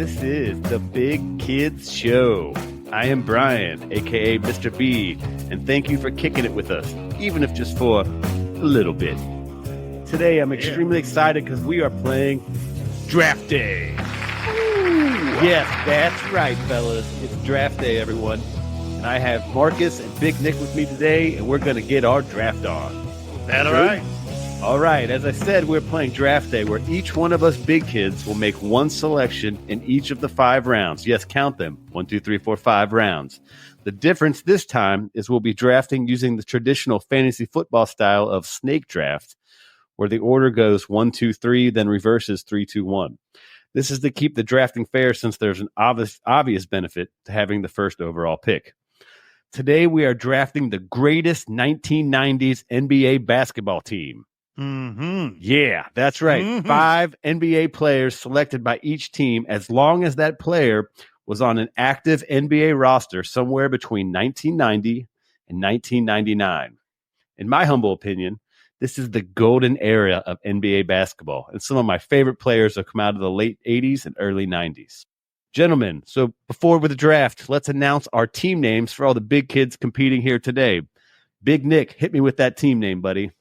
This is the Big Kids Show. I am Brian, a.k.a. Mr. B, and thank you for kicking it with us, even if just for a little bit. Today, I'm extremely excited because we are playing Draft Day. Yes, that's right, fellas. It's Draft Day, everyone. And I have Marcus and Big Nick with me today, and we're going to get our draft on. That all right? All right. As I said, we're playing Draft Day, where each one of us big kids will make one selection in each of the 5 rounds. Yes, count them. 1, 2, 3, 4, 5 rounds. The difference this time is we'll be drafting using the traditional fantasy football style of snake draft, where the order goes 1, 2, 3, then reverses 3, 2, 1. This is to keep the drafting fair since there's an obvious benefit to having the first overall pick. Today, we are drafting the greatest 1990s NBA basketball team. Mm-hmm. Yeah, that's right. Mm-hmm. 5 NBA players selected by each team as long as that player was on an active NBA roster somewhere between 1990 and 1999. In my humble opinion, this is the golden era of NBA basketball, and some of my favorite players have come out of the late 80s and early 90s. Gentlemen, so before with the draft, let's announce our team names for all the big kids competing here today. Big Nick, hit me with that team name, buddy.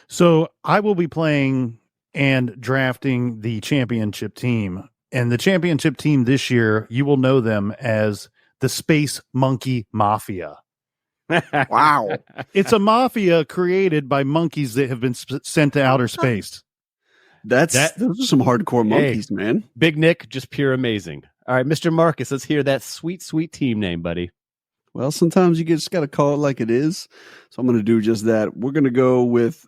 So I will be playing and drafting the championship team. And the championship team this year, you will know them as the Space Monkey Mafia. Wow. It's a mafia created by monkeys that have been sent to outer space. Those are some hardcore monkeys, man. Big Nick, just pure amazing. All right, Mr. Marcus, let's hear that sweet, sweet team name, buddy. Well, sometimes you just got to call it like it is. So I'm going to do just that. We're going to go with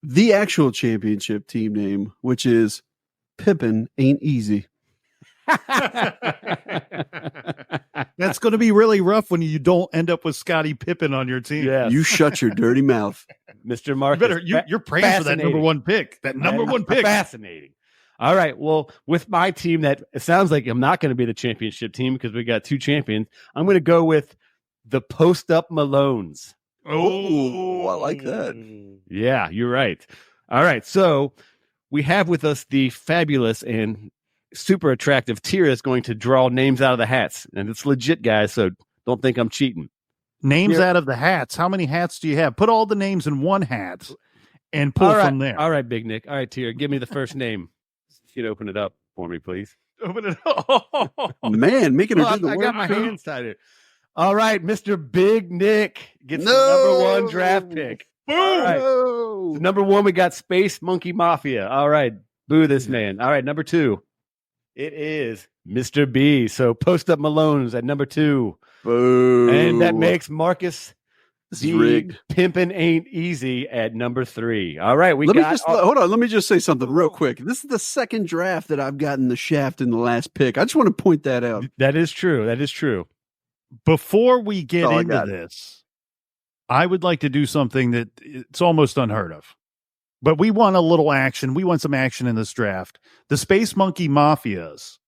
the actual championship team name, which is Pippin Ain't Easy. That's going to be really rough when you don't end up with Scottie Pippen on your team. Yes. You shut your dirty mouth. Mr. Marcus. You're praying for that number one pick. That number one pick. Fascinating. All right. Well, with my team, that it sounds like I'm not going to be the championship team because we got 2 champions. I'm going to go with the Post-Up Malones. Oh, I like that. Yeah, you're right. All right. So we have with us the fabulous and super attractive Tira is going to draw names out of the hats. And it's legit, guys, so don't think I'm cheating. Names out of the hats. How many hats do you have? Put all the names in one hat and pull from there. All right, Big Nick. All right, Tira, give me the first name. If you'd open it up for me, please. Open it up. Man, making her do the work. I got my hands tied here. All right, Mr. Big Nick gets the number 1 draft pick. Boom! All right. So number 1, we got Space Monkey Mafia. All right, boo this man. All right, number 2, it is Mr. B. So Post-Up Malone's at number 2. Boo. And that makes Marcus This is rigged. Pimpin' Ain't Easy at number 3. All right, hold on. Let me just say something real quick. This is the second draft that I've gotten the shaft in the last pick. I just want to point that out. That is true. That is true. Before we get into this, I would like to do something that it's almost unheard of. But we want a little action. We want some action in this draft. The Space Monkey Mafias.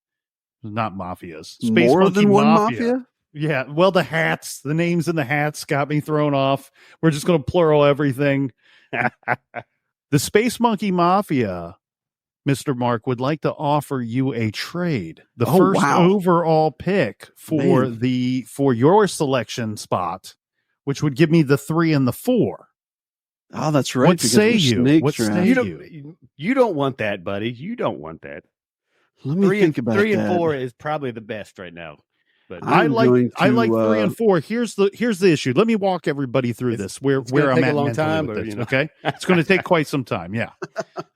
Not mafias. Space More Monkey than one mafia? Yeah. Well, the hats, the names in the hats got me thrown off. We're just going to plural everything. The Space Monkey Mafia, Mr. Mark, would like to offer you a trade. The first overall pick for your selection spot, which would give me the 3 and the 4. Oh, that's right. What say you? What say you don't want that, buddy. You don't want that. Let me think about 3 that. and 4 is probably the best right now. But I like 3 and 4. Here's the issue. Let me walk everybody through this. Where I'm at a long time, with this, okay? It's going to take quite some time. Yeah.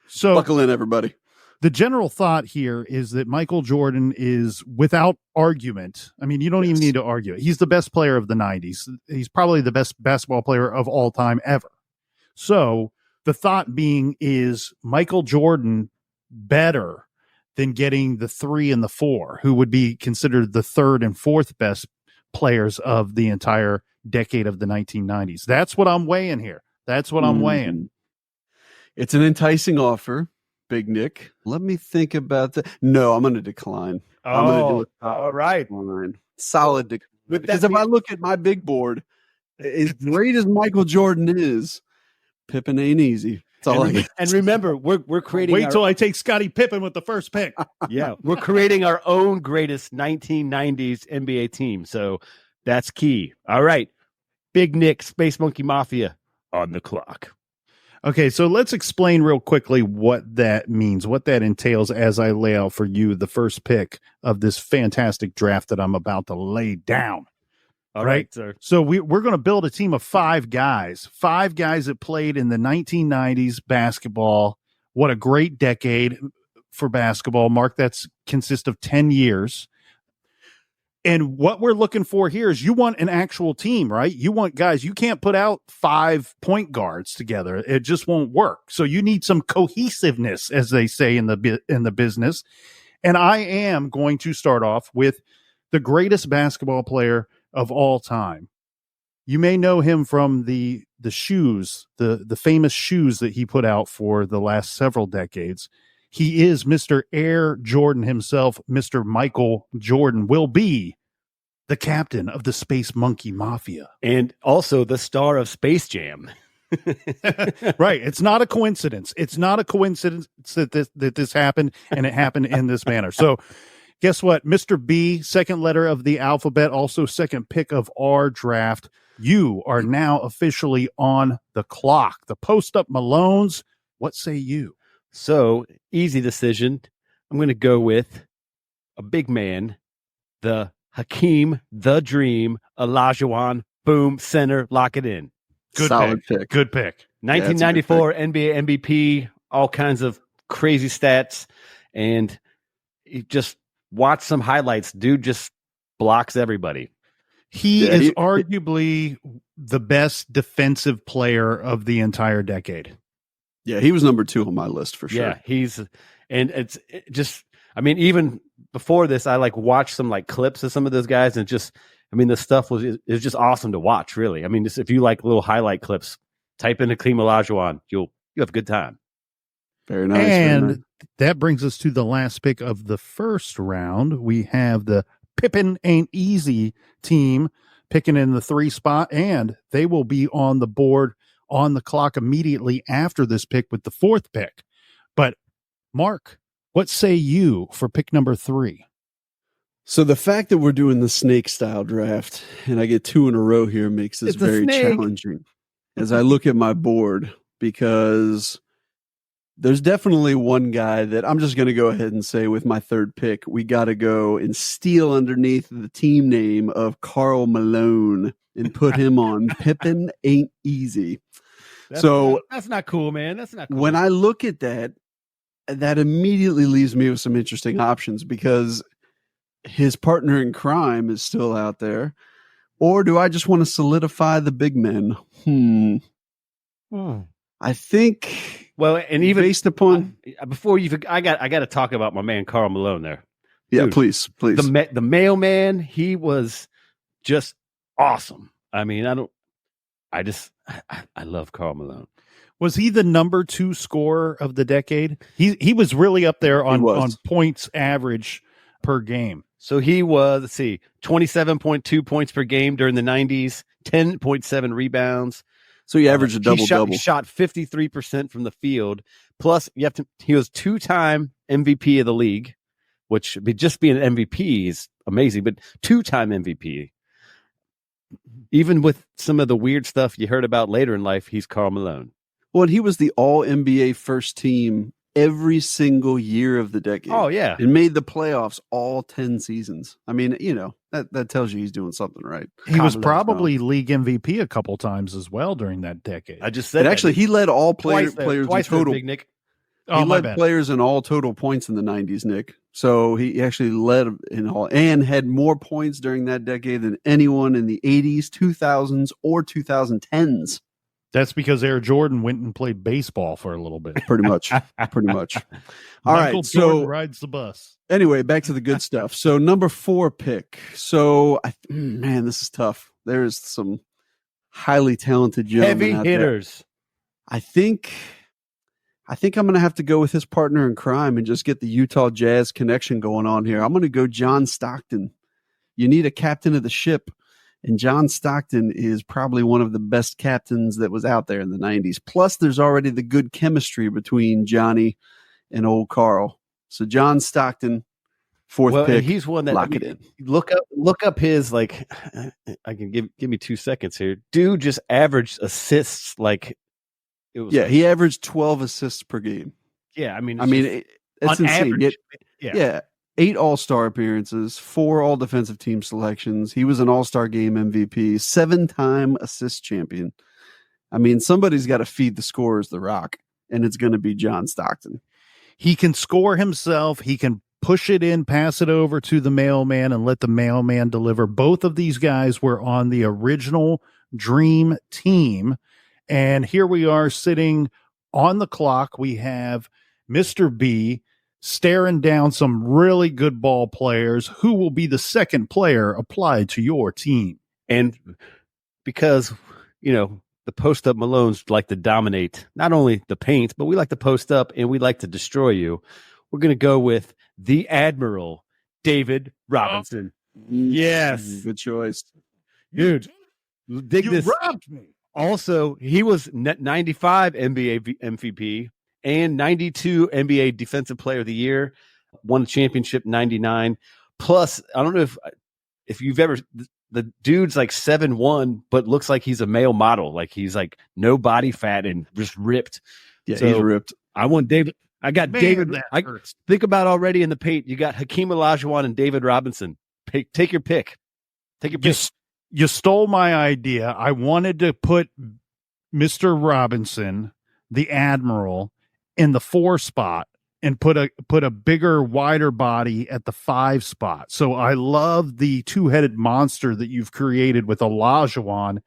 So buckle in, everybody. The general thought here is that Michael Jordan is, without argument, I mean, you don't even need to argue it. He's the best player of the 90s. He's probably the best basketball player of all time ever. So the thought being, is Michael Jordan better than getting the 3 and the 4, who would be considered the 3rd and 4th best players of the entire decade of the 1990s? That's what I'm weighing here. That's what I'm weighing. It's an enticing offer, Big Nick. Let me think about that. No, I'm going to decline. I'm going to do it. All right. Solid decline. Because if I look at my big board, as great as Michael Jordan is, Pippen ain't easy. That's all I got. And remember, we're creating. Wait till I take Scottie Pippen with the first pick. Yeah, we're creating our own greatest 1990s NBA team. So that's key. All right, Big Nick, Space Monkey Mafia on the clock. Okay, so let's explain real quickly what that means, what that entails as I lay out for you the first pick of this fantastic draft that I'm about to lay down. All right, sir. So we're going to build a team of five guys that played in the 1990s basketball. What a great decade for basketball. Mark, that's consists of 10 years. And what we're looking for here is you want an actual team, right? You want guys, you can't put out 5 point guards together. It just won't work. So you need some cohesiveness, as they say in the business. And I am going to start off with the greatest basketball player of all time. You may know him from the shoes, the famous shoes that he put out for the last several decades. He is Mr. Air Jordan himself. Mr. Michael Jordan will be the captain of the Space Monkey Mafia. And also the star of Space Jam. Right. It's not a coincidence. It's not a coincidence that this happened, and it happened in this manner. So guess what? Mr. B, second letter of the alphabet, also second pick of our draft. You are now officially on the clock. The post-up Malones, what say you? So, easy decision. I'm going to go with a big man, the Hakeem, the Dream, Olajuwon. Boom, center, lock it in. Good Solid pick. Good pick. 1994 NBA MVP, all kinds of crazy stats. And you just watch some highlights. Dude just blocks everybody. He is arguably the best defensive player of the entire decade. Yeah, he was number 2 on my list for sure. Yeah, it just, I mean, even before this, I watched some clips of some of those guys, and just, I mean, the stuff was just awesome to watch, really. I mean, just if you like little highlight clips, type in Hakeem Olajuwon, you'll have a good time. Very nice. And that brings us to the last pick of the first round. We have the Pippen Ain't Easy team picking in the 3 spot, and they will be on the board on the clock immediately after this pick with the 4th pick. But Mark, what say you for pick number 3? So the fact that we're doing the snake style draft and I get 2 in a row here makes this very challenging as I look at my board, because there's definitely one guy that I'm just going to go ahead and say with my 3rd pick, we got to go and steal underneath the team name of Karl Malone and put him on Pippen Ain't Easy. That's not cool, man. That's not cool. When I look at that immediately leaves me with some interesting options, because his partner in crime is still out there. Or do I just want to solidify the big men? I think. Well, and even based upon before you, I got to talk about my man Karl Malone there. Yeah, Dude, please. The mailman, he was just awesome. I mean, I love Karl Malone. Was he the number 2 scorer of the decade? He was really up there on points average per game. So he was, 27.2 points per game during the 90s, 10.7 rebounds. So he averaged a double-double. He shot 53% from the field. Plus, he was 2-time MVP of the league, which just being an MVP is amazing, but 2-time MVP. Even with some of the weird stuff you heard about later in life, he's Karl Malone. Well, and he was the all-NBA first team every single year of the decade. Oh, yeah. And made the playoffs all 10 seasons. I mean, that tells you he's doing something right. He was probably league MVP a couple times as well during that decade. I just said actually, he led all players twice in total. Big Nick. He led players in all total points in the 90s, Nick. So he actually led in all and had more points during that decade than anyone in the 80s, 2000s, or 2010s. That's because Air Jordan went and played baseball for a little bit. Pretty much. All Michael right. Jordan rides the bus. Anyway, back to the good stuff. So number 4 pick. So, man, this is tough. There's some highly talented gentlemen heavy hitters. I think I'm going to have to go with his partner in crime and just get the Utah Jazz connection going on here. I'm going to go John Stockton. You need a captain of the ship. And John Stockton is probably one of the best captains that was out there in the 90s. Plus, there's already the good chemistry between Johnny and old Carl. So John Stockton, fourth pick. He's one that lock it in. Look up his, like, I can give me 2 seconds here. Dude just averaged assists like it was. Yeah, he averaged 12 assists per game. Yeah, it's insane. average. Yeah. 8 all-star appearances, 4 all-defensive team selections. He was an all-star game MVP, 7-time assist champion. Somebody's got to feed the scorers the rock, and it's going to be John Stockton. He can score himself. He can push it in, pass it over to the mailman, and let the mailman deliver. Both of these guys were on the original Dream Team, and here we are sitting on the clock. We have Mr. B staring down some really good ball players. Who will be the second player applied to your team? And because, the post-up Malones like to dominate not only the paint, but we like to post up and we like to destroy you. We're going to go with the Admiral, David Robinson. Yes. Good choice. Dude, dig this. You robbed me. Also, he was 95 NBA MVP and 92 NBA Defensive Player of the Year, won a championship 99. Plus, I don't know if you've ever, the dude's like 7'1", but looks like he's a male model. Like he's like no body fat and just ripped. Yeah, so he's ripped. I want David. I got David. Think about already in the paint. You got Hakeem Olajuwon and David Robinson. Take your pick. Take your pick. You stole my idea. I wanted to put Mr. Robinson, the Admiral, in the 4 spot and put a bigger, wider body at the 5 spot. So I love the 2-headed monster that you've created with Olajuwon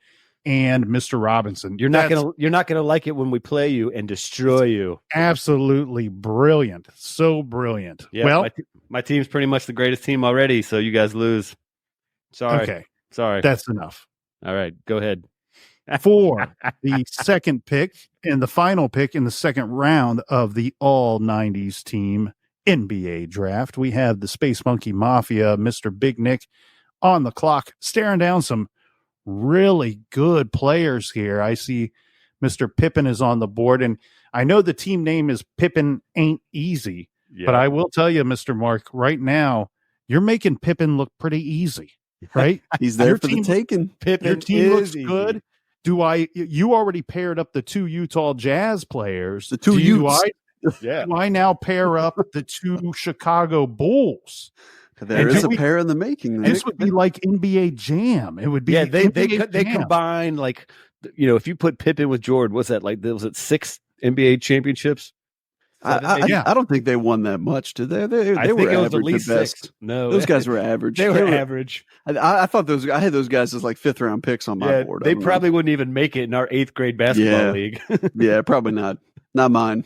and Mr. Robinson. You're not gonna like it when we play you and destroy you. Absolutely brilliant. So brilliant. Yeah, well, my team's pretty much the greatest team already, so you guys lose. Sorry. Okay. Sorry. That's enough. All right, go ahead. For the second pick and the final pick in the second round of the all 90s team NBA draft, we have the Space Monkey Mafia, Mr. Big Nick, on the clock, staring down some really good players here. I see Mr. Pippen is on the board, and I know the team name is Pippen Ain't Easy, but I will tell you, Mr. Mark, right now, you're making Pippen look pretty easy, right? He's there for the taking. Pippen, your team looks good. You already paired up the 2 Utah Jazz players. The 2 Utes. Do I now pair up the 2 Chicago Bulls? There is a pair in the making. This would be like NBA Jam. It would be. Yeah, they combine, like, if you put Pippen with Jordan, what's that like? Was it 6 NBA championships? I don't think they won that much, did they? They were average at least at best. 6. No, those guys were average. They were average. I thought I had those guys as like 5th round picks on my board. They probably wouldn't even make it in our 8th grade basketball league. Yeah, probably not. Not mine.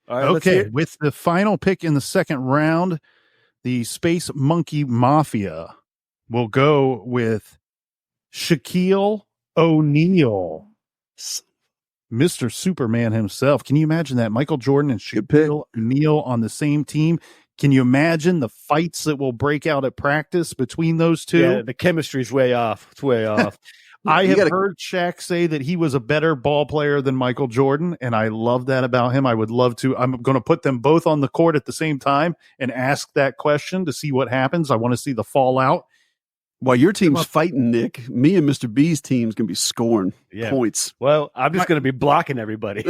All right, okay, with the final pick in the second round, the Space Monkey Mafia will go with Shaquille O'Neal. Mr. Superman himself. Can you imagine that? Michael Jordan and Shaquille O'Neal on the same team. Can you imagine the fights that will break out at practice between those two? Yeah, the chemistry's way off. It's way off. I have heard Shaq say that he was a better ball player than Michael Jordan, and I love that about him. I would love to. I'm going to put them both on the court at the same time and ask that question to see what happens. I want to see the fallout. While your team's fighting, Nick, me and Mr. B's team's going to be scoring points. Well, I'm just going to be blocking everybody.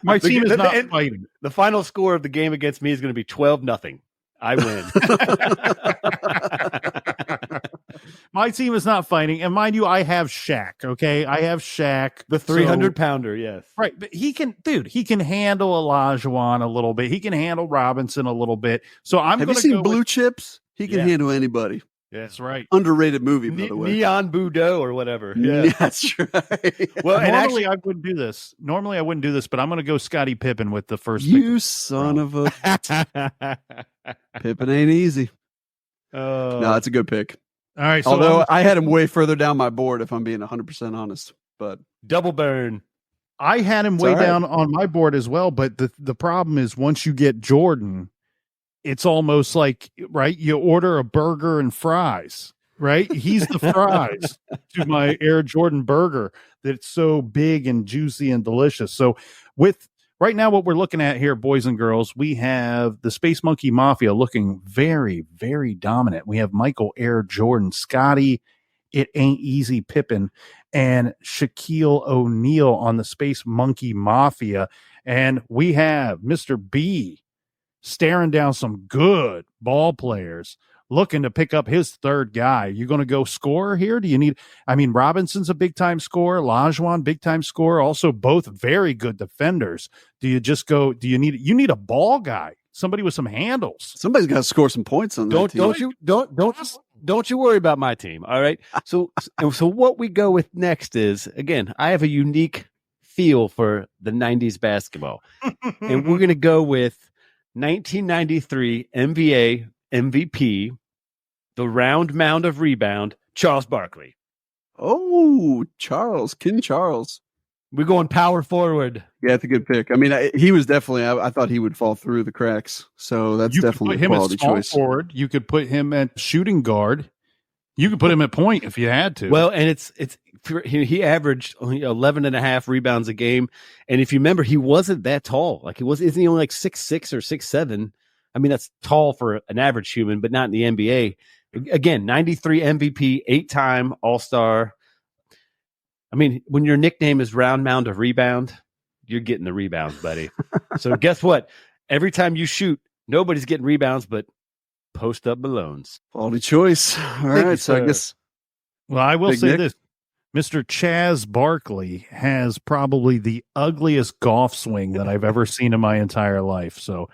My team is not fighting. The final score of the game against me is going to be 12-0. I win. My team is not fighting. And mind you, I have Shaq, okay? I have Shaq. The 300-pounder, yes. Right, but he can handle Olajuwon a little bit. He can handle Robinson a little bit. So I'm going to go. Have you seen Blue Chips? He can handle anybody. Yeah, that's right. Underrated movie, by the way. Neon Boudreaux or whatever. Yeah, that's right. Well, normally I wouldn't do this. But I'm going to go Scottie Pippen with the first pick. You son of a... Pippen ain't easy. No, that's a good pick. All right. So although I had him way further down my board, if I'm being 100% honest. But double burn. I had him way down on my board as well. But the problem is once you get Jordan, it's almost like, right, you order a burger and fries. right? He's the fries to my Air Jordan burger that's so big and juicy and delicious. So with right now, what we're looking at here, boys and girls, we have the Space Monkey Mafia looking very, very dominant. We have Michael Air Jordan, Scotty, It Ain't Easy Pippen, and Shaquille O'Neal on the Space Monkey Mafia. And we have Mr. B staring down some good ball players, looking to pick up his third guy. You going to go scorer here? Do you need, Robinson's a big time scorer, Olajuwon, big time scorer, also both very good defenders. Do you need a ball guy, somebody with some handles? Somebody's got to score some points on that team. Don't you worry about my team. All right. So what we go with next is, again, I have a unique feel for the 90s basketball, and we're going to go with 1993 NBA MVP, the round mound of rebound, Charles Barkley. Oh, King Charles. We're going power forward. Yeah, that's a good pick. I mean, he was definitely, I thought he would fall through the cracks. So that's definitely a quality choice. Forward. You could put him at shooting guard. You could put him at point if you had to. Well, and he averaged only 11 and a half rebounds a game. And if you remember, he wasn't that tall. Isn't he only like 6'6" or 6'7"? I mean, that's tall for an average human, but not in the NBA. Again, 93 MVP, 8-time All-Star. I mean, when your nickname is round mound of rebound, you're getting the rebounds, buddy. So guess what? Every time you shoot, nobody's getting rebounds, but post up Malones. Quality choice. All right. So I guess. Well, I will say this. Mr. Chaz Barkley has probably the ugliest golf swing that I've ever seen in my entire life. So,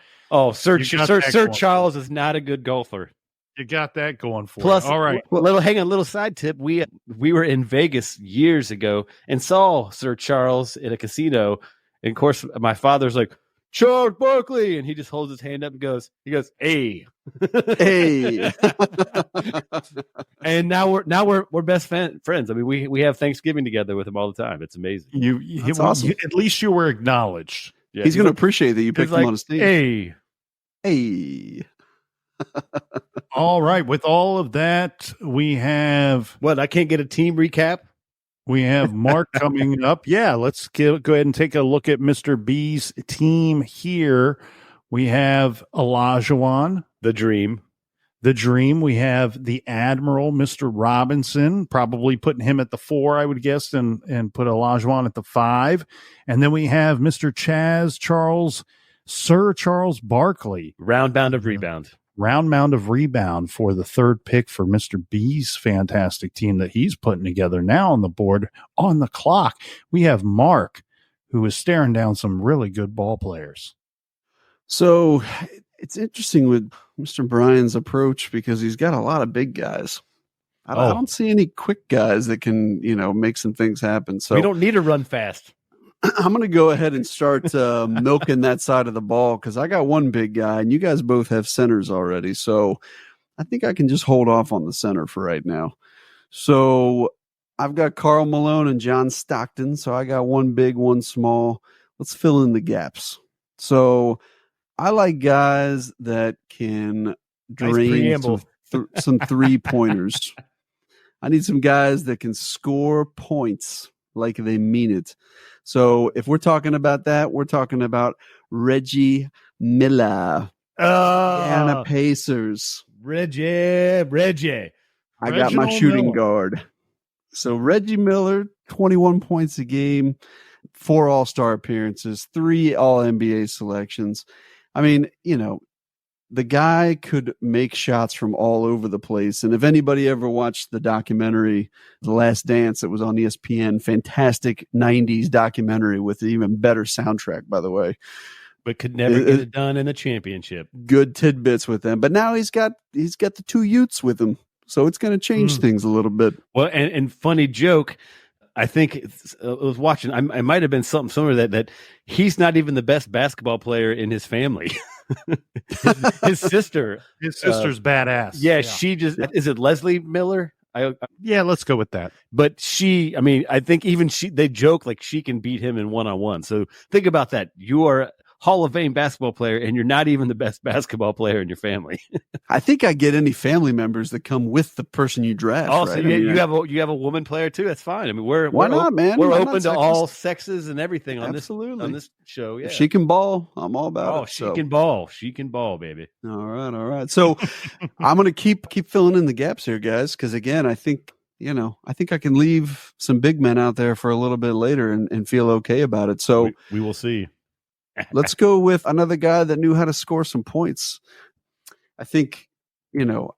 Sir Charles is not a good golfer. You got that going for Plus, you. All right. Little side tip. We were in Vegas years ago and saw Sir Charles in a casino. And of course, my father's like, Charles Barkley, and he just holds his hand up and goes, hey. Hey. And now we're best friends. I mean, we have Thanksgiving together with him all the time. It's amazing. That's awesome. At least you were acknowledged. Yeah, he's going to appreciate that you picked him on his team. Hey. All right. With all of that, we have I can't get a team recap. We have Mark coming up. Yeah, let's go ahead and take a look at Mr. B's team here. We have Olajuwon, the Dream. We have the Admiral, Mr. Robinson, probably putting him at the 4, I would guess, and put Olajuwon at the 5. And then we have Mr. Sir Charles Barkley, round mound of rebound for the third pick for Mr. B's fantastic team that he's putting together now on the board. On the clock, we have Mark, who is staring down some really good ball players. So it's interesting with Mr. Bryan's approach because he's got a lot of big guys. I don't see any quick guys that can, make some things happen. So we don't need to run fast. I'm going to go ahead and start milking that side of the ball because I got one big guy and you guys both have centers already. So I think I can just hold off on the center for right now. So I've got Karl Malone and John Stockton. So I got one big, one small. Let's fill in the gaps. So I like guys that can drain some 3-pointers. I need some guys that can score points like they mean it. So if we're talking about that, we're talking about Reggie Miller. Indiana Pacers. Reggie. I got my shooting guard. So Reggie Miller, 21 points a game, 4 All-Star appearances, 3 All-NBA selections. I mean, the guy could make shots from all over the place. And if anybody ever watched the documentary, The Last Dance, that was on ESPN, fantastic 90s documentary with an even better soundtrack, by the way. But could never get it done in the championship. Good tidbits with them. But now he's got the 2 Utes with him. So it's going to change things a little bit. Well, and funny joke, I think I was watching, I might have been something similar that he's not even the best basketball player in his family. his sister's badass. Yeah, she just is it Leslie Miller? Yeah, let's go with that. But I think even they joke like she can beat him in one-on-one. So think about that. You are Hall of Fame basketball player, and you're not even the best basketball player in your family. I think I get any family members that come with the person you draft. Oh, right? so you have a woman player too. That's fine. I mean, why not, man? We're I'm open to all sexes and everything on this show. Yeah, if she can ball, I'm all about it. Oh, she can ball. She can ball, baby. All right. So I'm gonna keep filling in the gaps here, guys, because again, I think I can leave some big men out there for a little bit later and feel okay about it. So we will see. Let's go with another guy that knew how to score some points. I think,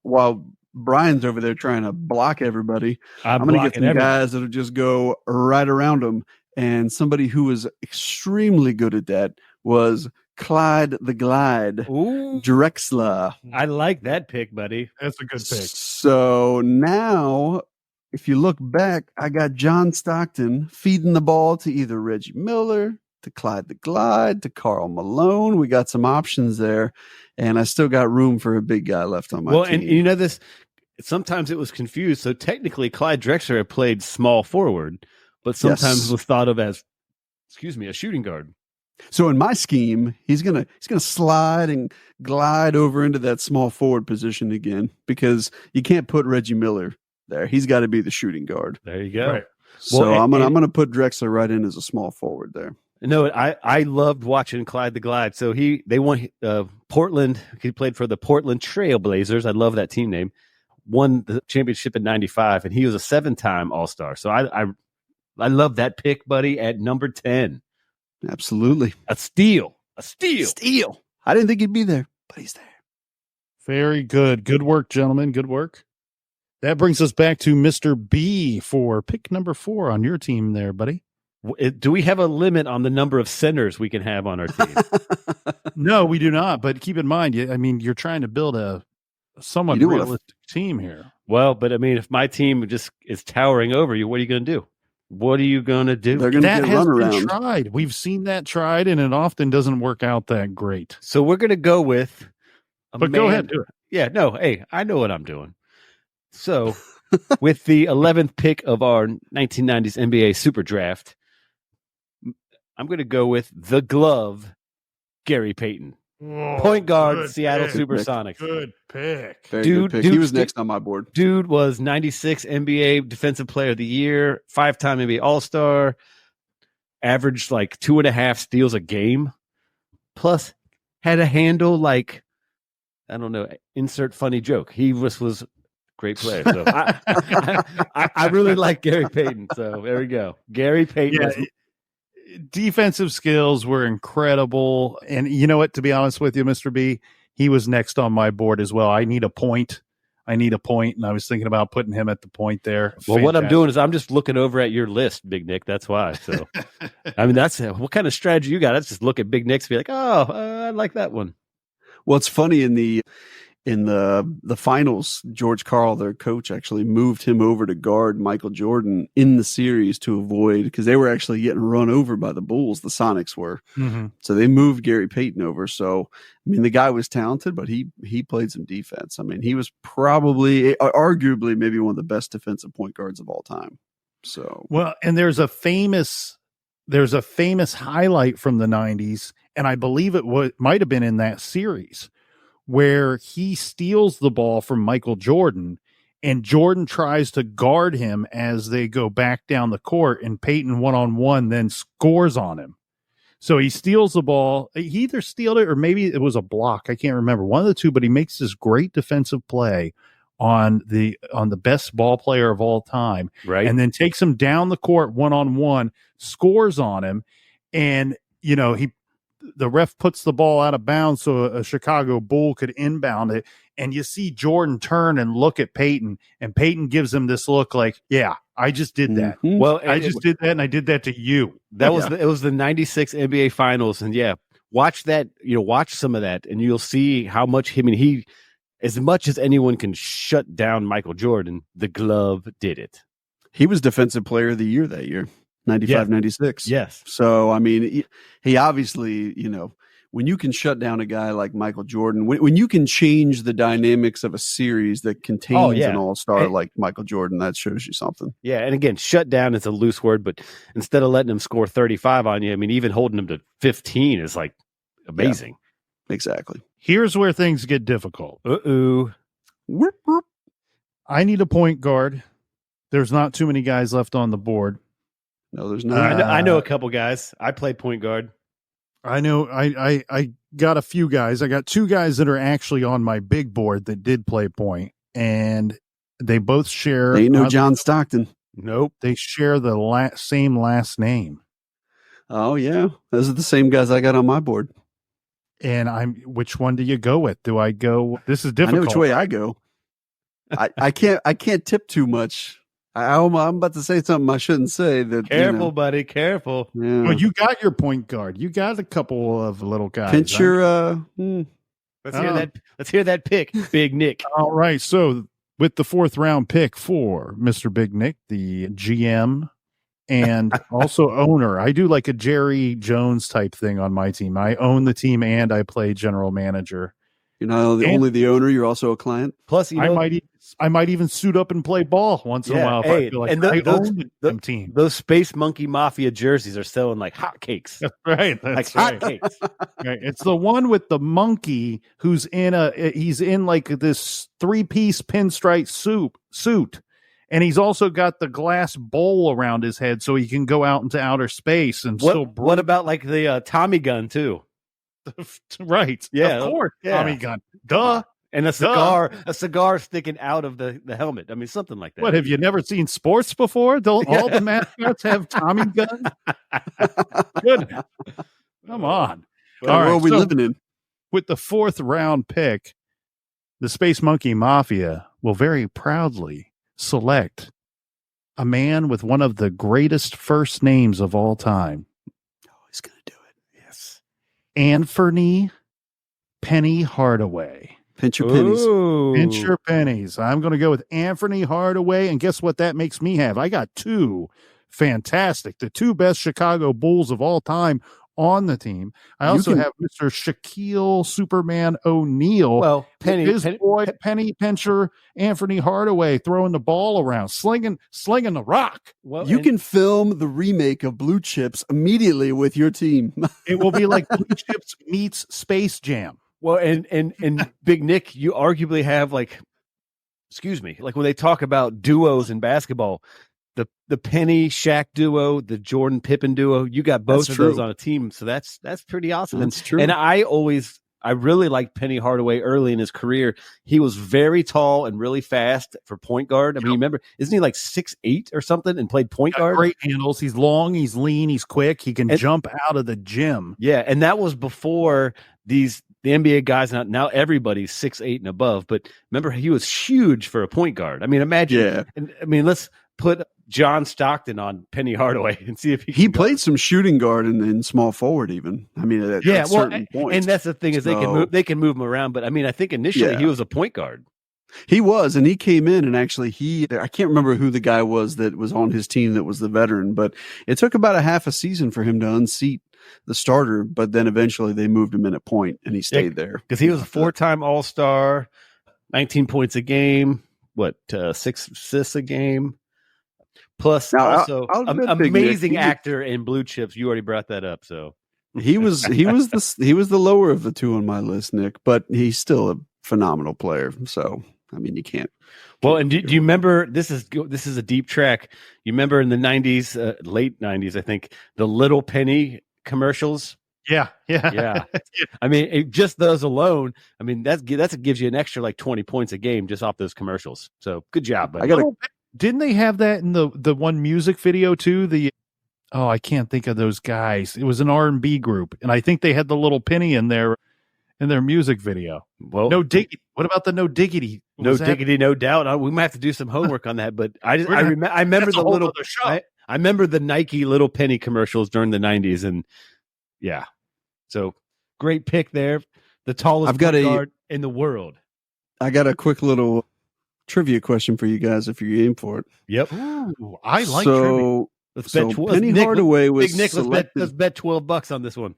while Brian's over there trying to block everybody, I'm going to get some guys that'll just go right around him. And somebody who was extremely good at that was Clyde the Glide Drexler. I like that pick, buddy. That's a good pick. So now, if you look back, I got John Stockton feeding the ball to either Reggie Miller, to Clyde the Glide, to Karl Malone. We got some options there, and I still got room for a big guy left on my team. And you know this, sometimes it was confused. So technically, Clyde Drexler had played small forward, but sometimes was thought of as, a shooting guard. So in my scheme, he's gonna slide and glide over into that small forward position again, because you can't put Reggie Miller there. He's got to be the shooting guard. There you go. Right. So I'm gonna put Drexler right in as a small forward there. No, I loved watching Clyde the Glide. So they won Portland. He played for the Portland Trail Blazers. I love that team name. Won the championship in '95, and he was a 7-time All-Star. So I love that pick, buddy, at number 10. Absolutely. A steal. I didn't think he'd be there, but he's there. Very good. Good work, gentlemen. Good work. That brings us back to Mr. B for pick number 4 on your team there, buddy. Do we have a limit on the number of centers we can have on our team? No, we do not. But keep in mind, you're trying to build a somewhat realistic team here. Well, but I mean, if my team just is towering over you, what are you going to do? What are you going to do? They're going to get run around. Been tried. We've seen that tried, and it often doesn't work out that great. So we're going to go with go ahead, do it. Yeah, no, hey, I know what I'm doing. So with the 11th pick of our 1990s NBA Super Draft, I'm going to go with the glove, Gary Payton. Whoa, point guard, Seattle Supersonics. Good pick. Very good pick. He was next on my board. Dude was 96 NBA Defensive Player of the Year, 5-time NBA All-Star, averaged like 2.5 steals a game, plus had a handle like, I don't know, insert funny joke. He was a great player. So I really like Gary Payton. So there we go. Gary Payton. Defensive skills were incredible. And you know what, to be honest with you, Mr. B, he was next on my board as well. I need a point. And I was thinking about putting him at the point there. Well, what I'm doing is I'm just looking over at your list, Big Nick. That's why. So, I mean, that's what kind of strategy you got. Let's just look at Big Nick's and be like, I like that one. Well, it's funny in the finals, George Karl, their coach, actually moved him over to guard Michael Jordan in the series to avoid, because they were actually getting run over by the Bulls. The Sonics were. Mm-hmm. So they moved Gary Payton over. So, I mean, the guy was talented, but he played some defense. I mean, he was probably, arguably, maybe one of the best defensive point guards of all time. So, well, and there's a famous highlight from the 90s, and I believe it might have been in that series, where he steals the ball from Michael Jordan, and Jordan tries to guard him as they go back down the court, and Payton one-on-one then scores on him. So he steals the ball. He either stealed it or maybe it was a block. I can't remember. One of the two, but he makes this great defensive play on the best ball player of all time. Right. And then takes him down the court one-on-one, scores on him, and the ref puts the ball out of bounds so a Chicago Bull could inbound it. And you see Jordan turn and look at Payton, and Payton gives him this look like, yeah, I just did that. Mm-hmm. Well, I just did that, and I did that to you. That was it was the 96 NBA Finals. And watch that, watch some of that, and you'll see how much he, as much as anyone can shut down Michael Jordan, the glove did it. He was Defensive Player of the Year that year. 95, 96. Yes. So, I mean, he obviously, when you can shut down a guy like Michael Jordan, when you can change the dynamics of a series that contains an all-star like Michael Jordan, that shows you something. Yeah. And again, shut down is a loose word, but instead of letting him score 35 on you, I mean, even holding him to 15 is like amazing. Yeah, exactly. Here's where things get difficult. Uh-oh. Whoop, whoop. I need a point guard. There's not too many guys left on the board. No, there's not. I know a couple guys. I play point guard. I know I got a few guys. I got two guys that are actually on my big board that did play point, and they both share. They ain't no John Stockton. Nope. They share the same last name. Oh, yeah. Those are the same guys I got on my board. And which one do you go with? Do I go? This is difficult. I know which way I go. I can't tip too much. I'm about to say something I shouldn't say. Careful, buddy. Careful. Yeah. Well, you got your point guard. You got a couple of little guys. Pinch your. Let's hear that pick, Big Nick. All right. So with the 4th round pick for Mr. Big Nick, the GM and also owner, I do like a Jerry Jones type thing on my team. I own the team and I play general manager. You're not only the owner, you're also a client. Plus, I might even suit up and play ball once in a while. If I feel like I own the team. Those Space Monkey Mafia jerseys are selling like hotcakes. That's right. Like hotcakes. Right. It's the one with the monkey who's he's in like this 3-piece pinstripe suit. And he's also got the glass bowl around his head so he can go out into outer space and still breathe. What about like the Tommy gun too? Right. Yeah. Of course. Yeah. Tommy gun. Duh. And a cigar sticking out of the helmet. I mean, something like that. What, have you never seen sports before? Don't all the mascots have Tommy guns? Goodness. Come on. What world we living in? With the 4th round pick, the Space Monkey Mafia will very proudly select a man with one of the greatest first names of all time. Oh, he's going to do it. Yes. Anthony Penny Hardaway. Pinch your pennies. Ooh. Pinch your pennies. I'm going to go with Anthony Hardaway. And guess what that makes me have? I got two fantastic, the two best Chicago Bulls of all time on the team. I also have Mr. Shaquille Superman O'Neal. Well, Penny Pincher, Anthony Hardaway throwing the ball around, slinging the rock. Well, you can film the remake of Blue Chips immediately with your team. It will be like Blue Chips meets Space Jam. Well, and Big Nick, you arguably have like when they talk about duos in basketball, the Penny Shaq duo, the Jordan Pippen duo, you got both of those on a team, so that's pretty awesome. That's true. And I really liked Penny Hardaway early in his career. He was very tall and really fast for point guard. I mean, remember, isn't he like 6'8" or something and played point guard? Great handles. He's long, he's lean, he's quick. He can jump out of the gym. Yeah, and that was before the NBA guys. Now everybody's 6'8" and above. But remember, he was huge for a point guard. I mean, imagine. Yeah. And I mean, let's put John Stockton on Penny Hardaway and see if he played some shooting guard and small forward even. I mean, at certain points. And that's the thing is they can move him around. But I mean, I think initially he was a point guard. He was, and he came in and actually I can't remember who the guy was that was on his team that was the veteran, but it took about a half a season for him to unseat the starter, but then eventually they moved him in at point and he stayed there. Because he was a 4-time All-Star, 19 points a game, 6 assists a game. Plus, also amazing actor in Blue Chips. You already brought that up, so he was the lower of the two on my list, Nick, but he's still a phenomenal player. So I mean, you can't. Well, and do you remember? This is a deep track. You remember in the '90s, late '90s, I think, the Little Penny commercials. Yeah. I mean, just those alone. I mean, that gives you an extra like 20 points a game just off those commercials. So good job. Buddy. Didn't they have that in the one music video too? I can't think of those guys. It was an R&B group, and I think they had the Little Penny in their music video. Well, No Diggity. What about the No Diggity? No Diggity, no doubt. We might have to do some homework on that. But I remember the little. I remember the Nike Little Penny commercials during the '90s, and yeah. So great pick there. The tallest guard in the world. I got a quick little trivia question for you guys if you're aim for it. Yep. Ooh, I like trivia. Let's bet Penny Hardaway was Big Nick, selected. let's bet $12 on this one.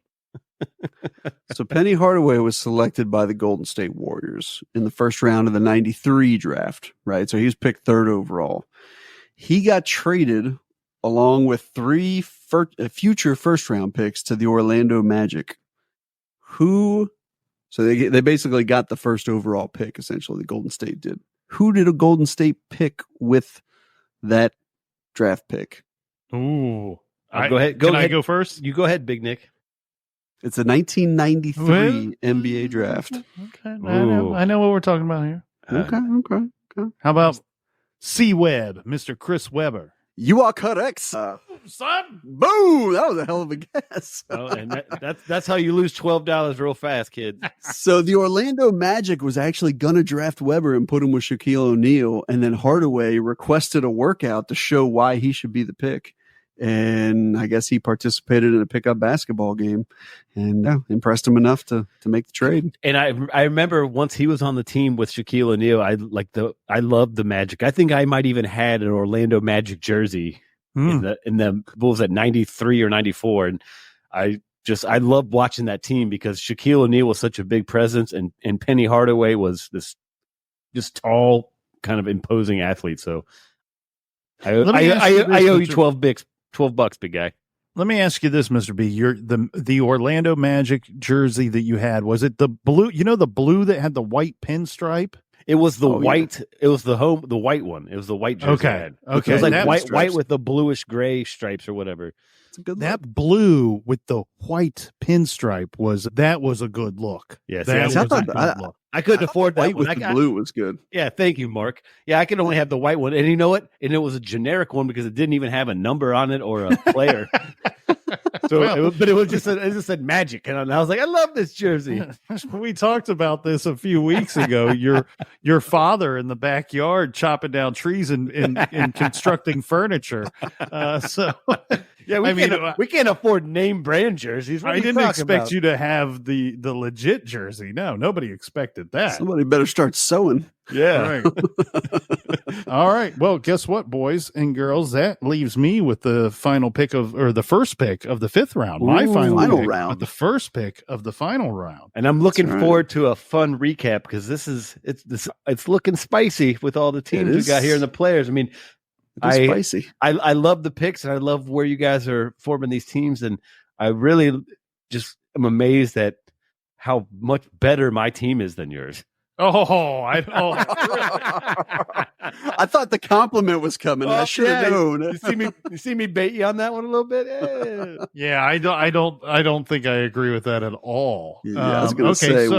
So Penny Hardaway was selected by the Golden State Warriors in the first round of the 93 draft, right? So he was picked 3rd overall. He got traded along with 3 future first round picks to the Orlando Magic. who? So they basically got the first overall pick. Essentially, the Golden State did. Who did a Golden State pick with that draft pick? Ooh, go ahead. Can I go first? You go ahead, Big Nick. It's a 1993 NBA draft. Okay, I know what we're talking about here. Okay. How about C. Webb, Mr. Chris Webber? You are correct, son. Boom! That was a hell of a guess. And that's how you lose $12 real fast, kid. So the Orlando Magic was actually gonna draft Webber and put him with Shaquille O'Neal, and then Hardaway requested a workout to show why he should be the pick. And I guess he participated in a pickup basketball game and impressed him enough to make the trade. And I remember once he was on the team with Shaquille O'Neal, I loved the Magic. I think I might even had an Orlando Magic jersey in the Bulls at 93 or 94. And I loved watching that team because Shaquille O'Neal was such a big presence and Penny Hardaway was this just tall, kind of imposing athlete. So I owe you $12, big guy. Let me ask you this, Mr. B. The Orlando Magic jersey that you had, was it the blue? You know, the blue that had the white pinstripe? It was the white. Yeah. It was the white one. It was the white jersey. Okay. It was like white with the bluish gray stripes or whatever. That blue with the white pinstripe was a good look. Yes, I couldn't afford that. White with the blue was good. Yeah, thank you, Mark. Yeah, I could only have the white one, and you know what? And it was a generic one because it didn't even have a number on it or a player. But it was just it just said Magic, and I was like, I love this jersey. We talked about this a few weeks ago. Your father in the backyard chopping down trees and constructing furniture. Yeah, we can't afford name brand jerseys. I didn't expect you to have the legit jersey. No, nobody expected that. Somebody better start sewing. Yeah. Right. All right. Well, guess what, boys and girls? That leaves me with the final pick the first pick of the fifth round. My final round. The first pick of the final round. And I'm looking forward to a fun recap because it's looking spicy with all the teams we got here and the players. I mean, spicy. I love the picks and I love where you guys are forming these teams, and I really just am amazed at how much better my team is than yours. I thought the compliment was coming. I should have known. You see me bait you on that one a little bit. Yeah, I don't think I agree with that at all. Yeah, I was going to say.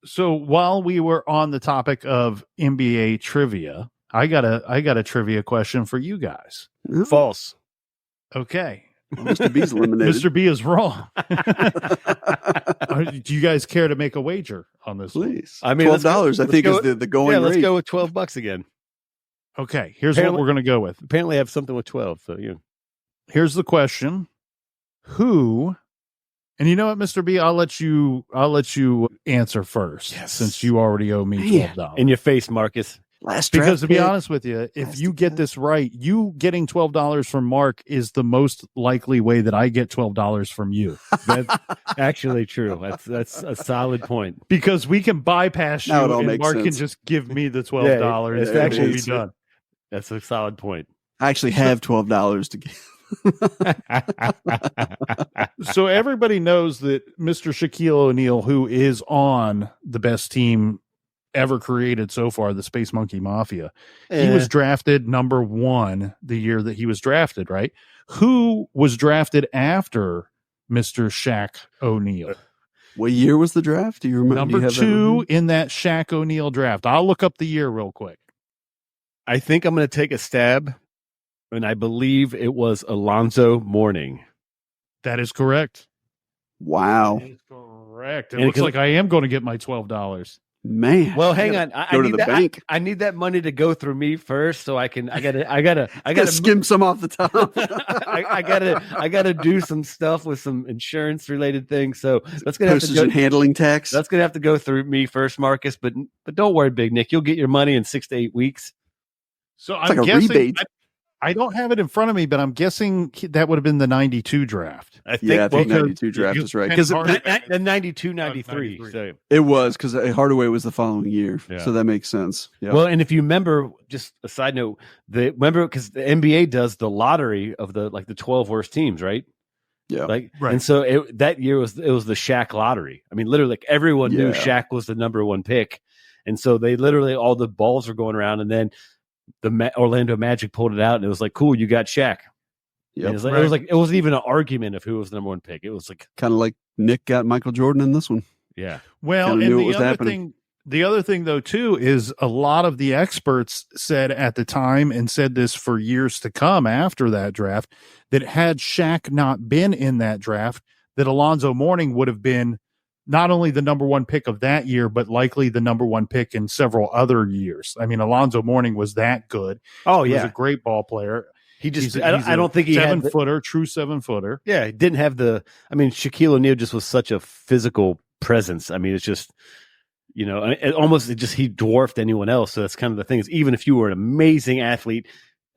So while we were on the topic of NBA trivia, I got a trivia question for you guys. False. Okay. Well, Mr. B's eliminated. Mr. B is wrong. Do you guys care to make a wager on this? Please. One? I mean, $12, I think, is the going rate. Yeah, let's go with $12 again. Okay, here's what we're going to go with. Apparently I have something with 12, so yeah. Here's the question. Who, and you know what, Mr. B, I'll let you answer first, since you already owe me $12. In your face, Marcus. Because to be honest with you, if you get this right, you getting $12 from Mark is the most likely way that I get $12 from you. That's actually true. That's a solid point. Because we can bypass you and Mark can just give me the $12. It's actually be done. That's a solid point. I actually have $12 to give. So everybody knows that Mr. Shaquille O'Neal, who is on the best team ever created so far, the Space Monkey Mafia, he was drafted number 1 the year that he was drafted, right? Who was drafted after Mr. Shaq O'Neal? What year was the draft? Do you remember? Number 2 in that Shaq O'Neal draft. I'll look up the year real quick. I think I'm going to take a stab, and I believe it was Alonzo Mourning. That is correct. Wow. That is correct. It looks like I am going to get my $12. Man, well, hang on. I need that bank. I need that money to go through me first, so I gotta skim some off the top. I gotta do some stuff with some insurance related things. So that's gonna have to go, handling tax. That's gonna have to go through me first, Marcus. But don't worry, Big Nick. You'll get your money in 6 to 8 weeks. So I'm guessing. I don't have it in front of me, but I'm guessing that would have been the 92 draft. I think 92 draft is right. Because the 92, 93. So. It was because Hardaway was the following year. Yeah. So that makes sense. Yep. Well, and if you remember, just a side note, remember because the NBA does the lottery of the 12 worst teams, right? Yeah. Like, Right. and so that year was the Shaq lottery. I mean, literally, like everyone knew Shaq was the number one pick, and so they literally all the balls were going around, and then the Orlando Magic pulled it out, and it was like, cool, you got Shaq. Yep. It wasn't even an argument of who was the number one pick. It was like kind of like Nick got Michael Jordan in this one. Yeah. Well, and the other thing though too is a lot of the experts said at the time, and said this for years to come after that draft, that had Shaq not been in that draft, that Alonzo Mourning would have been not only the number one pick of that year, but likely the number one pick in several other years. I mean, Alonzo Mourning was that good. Oh, he was a great ball player. He just, I don't think he had true 7-footer. Yeah, he didn't have Shaquille O'Neal just was such a physical presence. I mean, it's just, he dwarfed anyone else. So that's kind of the thing is, even if you were an amazing athlete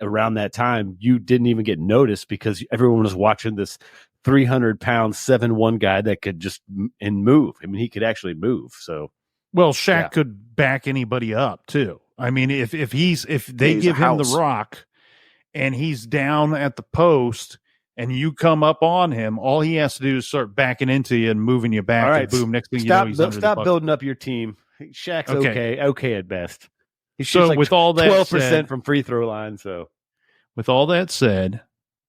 around that time, you didn't even get noticed because everyone was watching this 300-pound 7'1" guy that could just move. I mean, he could actually move. So, well, Shaq could back anybody up too. I mean, if they give him the rock and he's down at the post and you come up on him, all he has to do is start backing into you and moving you back. All right, and boom, next thing you know, he's under the bucket. Stop building up your team. Shaq's okay at best. He shoots like with all that 12% from free throw line. So, with all that said,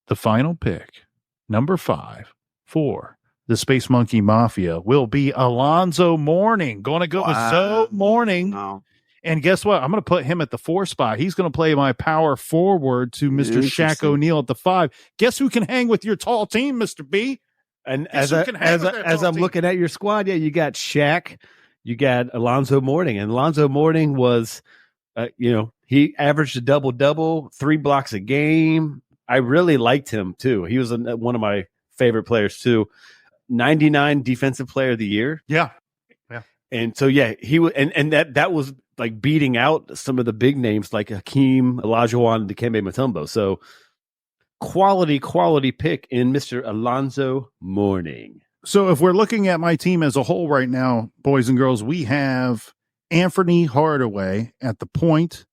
the final pick, number 5 for the Space Monkey Mafia, will be Alonzo Mourning. Going to go with Zoe Mourning. Wow. And guess what? I'm going to put him at the 4 spot. He's going to play my power forward to Mr. Shaq O'Neal at the 5. Guess who can hang with your tall team, Mr. B? And as I'm looking at your squad, you got Shaq, you got Alonzo Mourning, and Alonzo Mourning was, he averaged a double-double, 3 blocks a game. I really liked him too. He was one of my favorite players too. 99 defensive player of the year. Yeah. And so, he was, and that was like beating out some of the big names like Hakeem Olajuwon and Dikembe Mutombo. So quality pick in Mr. Alonzo Mourning. So if we're looking at my team as a whole right now, boys and girls, we have Anthony Hardaway at the point.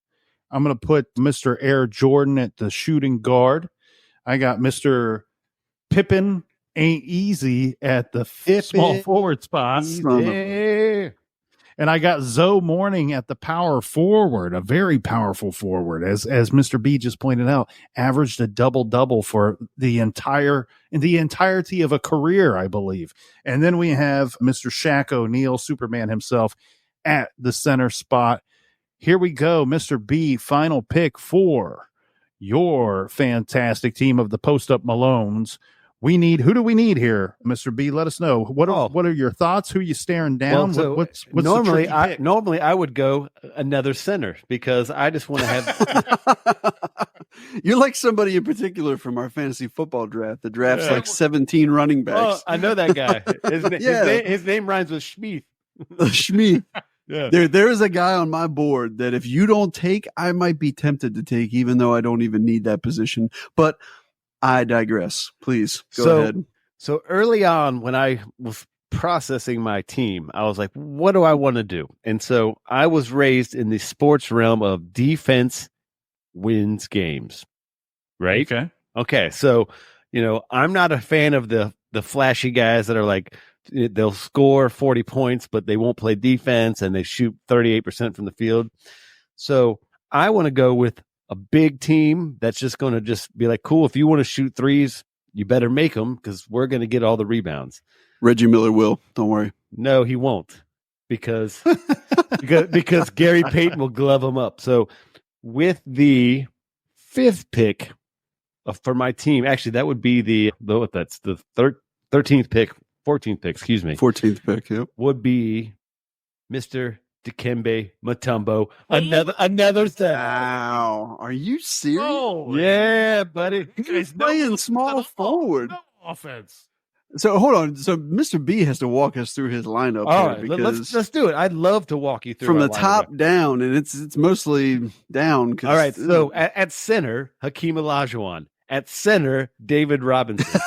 I'm going to put Mr. Air Jordan at the shooting guard. I got Mr. Pippen ain't easy at the small forward spot. Yeah. And I got Zoe Mourning at the power forward, a very powerful forward, as Mr. B just pointed out, averaged a double-double for the entirety of a career, I believe. And then we have Mr. Shaq O'Neal, Superman himself, at the center spot. Here we go, Mr. B, final pick for your fantastic team of the Post-Up Malones. Who do we need here, Mr. B? Let us know. What are your thoughts? Who are you staring down? Well, what's normally I would go another center because I just want to have. You're like somebody in particular from our fantasy football draft. The draft's like 17 running backs. I know that guy. His name rhymes with Schmeeth. Schmeeth. Yeah. There is a guy on my board that if you don't take, I might be tempted to take, even though I don't even need that position. But I digress. Please go ahead. So early on, when I was processing my team, I was like, what do I want to do? And so I was raised in the sports realm of defense wins games, right? Okay. So, I'm not a fan of the flashy guys that are like, they'll score 40 points, but they won't play defense and they shoot 38% from the field. So I want to go with a big team that's just going to just be like, cool, if you want to shoot threes, you better make them because we're going to get all the rebounds. Reggie Miller will. Don't worry. No, he won't because Gary Payton will glove him up. So with the 5th pick for my team, actually, that would be the 13th pick, 14th pick, excuse me. 14th pick, yep. Would be Mr. Dikembe Mutombo, another set. Wow, are you serious? Oh, yeah, buddy. He's playing small forward. No offense. So hold on. So Mr. B has to walk us through his lineup. All right, let's do it. I'd love to walk you through from the top down, and it's mostly down. All right. So at center, Hakeem Olajuwon. At center, David Robinson.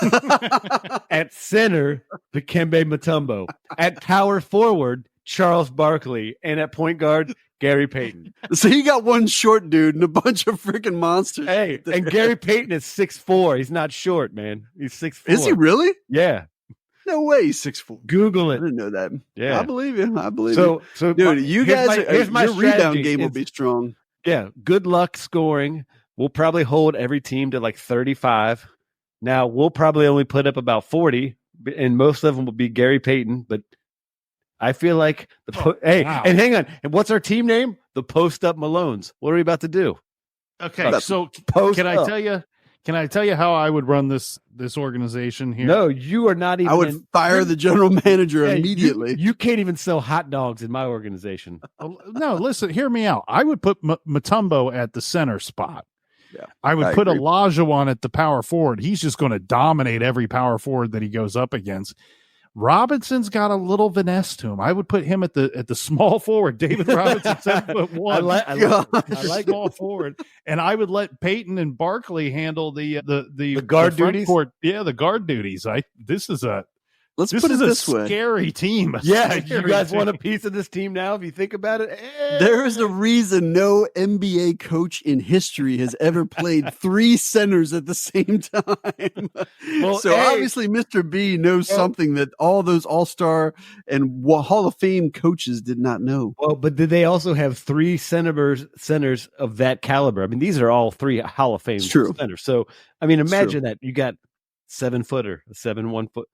At center, Dikembe Mutombo. At power forward, Charles Barkley, and at point guard, Gary Payton. So you got one short dude and a bunch of freaking monsters. Hey, and Gary Payton is 6'4". He's not short, man. He's 6'4". Is he really? Yeah. No way he's 6'4". Google I it. didn't know that. Yeah. I believe you. I believe So, you. Dude, you guys, here's my your rebound strategy. game will be strong. Yeah. Good luck scoring. We'll probably hold every team to like 35. Now, we'll probably only put up about 40, and most of them will be Gary Payton, but I feel like and hang on. And what's our team name? The Post Up Malones. What are we about to do? Okay, so can I tell you how I would run this organization here? No, you are not even. I would fire the general manager immediately. You can't even sell hot dogs in my organization. No, listen, hear me out. I would put Mutombo at the center spot. Yeah, I would put Olajuwon at the power forward. He's just going to dominate every power forward that he goes up against. Robinson's got a little finesse to him. I would put him at the small forward. David Robinson, 7'1". I like small forward, and I would let Peyton and Barkley handle the guard duties. Court. Yeah, the guard duties. This is a scary team. Yeah, you guys want a piece of this team now? If you think about it, there is a reason no NBA coach in history has ever played 3 centers at the same time. Well, so obviously, Mr. B knows something that all those All-Star and Hall of Fame coaches did not know. Well, but did they also have 3 centers of that caliber? I mean, these are all 3 Hall of Fame centers. So, I mean, imagine that you got 7-footer, a 7'1" foot.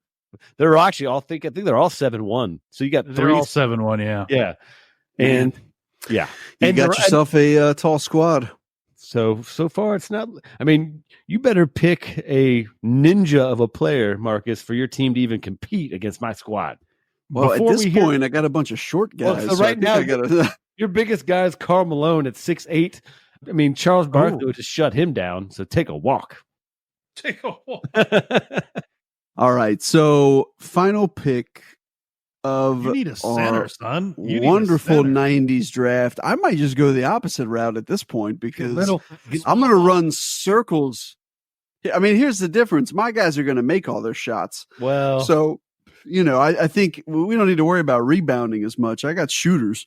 They're actually I think they're all 7'1". So you got 3. They're all 7'1", yeah. Yeah. And you got yourself a tall squad. So far it's not. I mean, you better pick a ninja of a player, Marcus, for your team to even compete against my squad. Well, at this point, I got a bunch of short guys. Well, so right now, your biggest guy is Karl Malone at 6'8". I mean, Charles Barkley would just shut him down. So take a walk. All right, so final pick of you need a center, son. Wonderful 90s draft. I might just go the opposite route at this point because I'm going to run circles. I mean, here's the difference. My guys are going to make all their shots. Well, so, I think we don't need to worry about rebounding as much. I got shooters.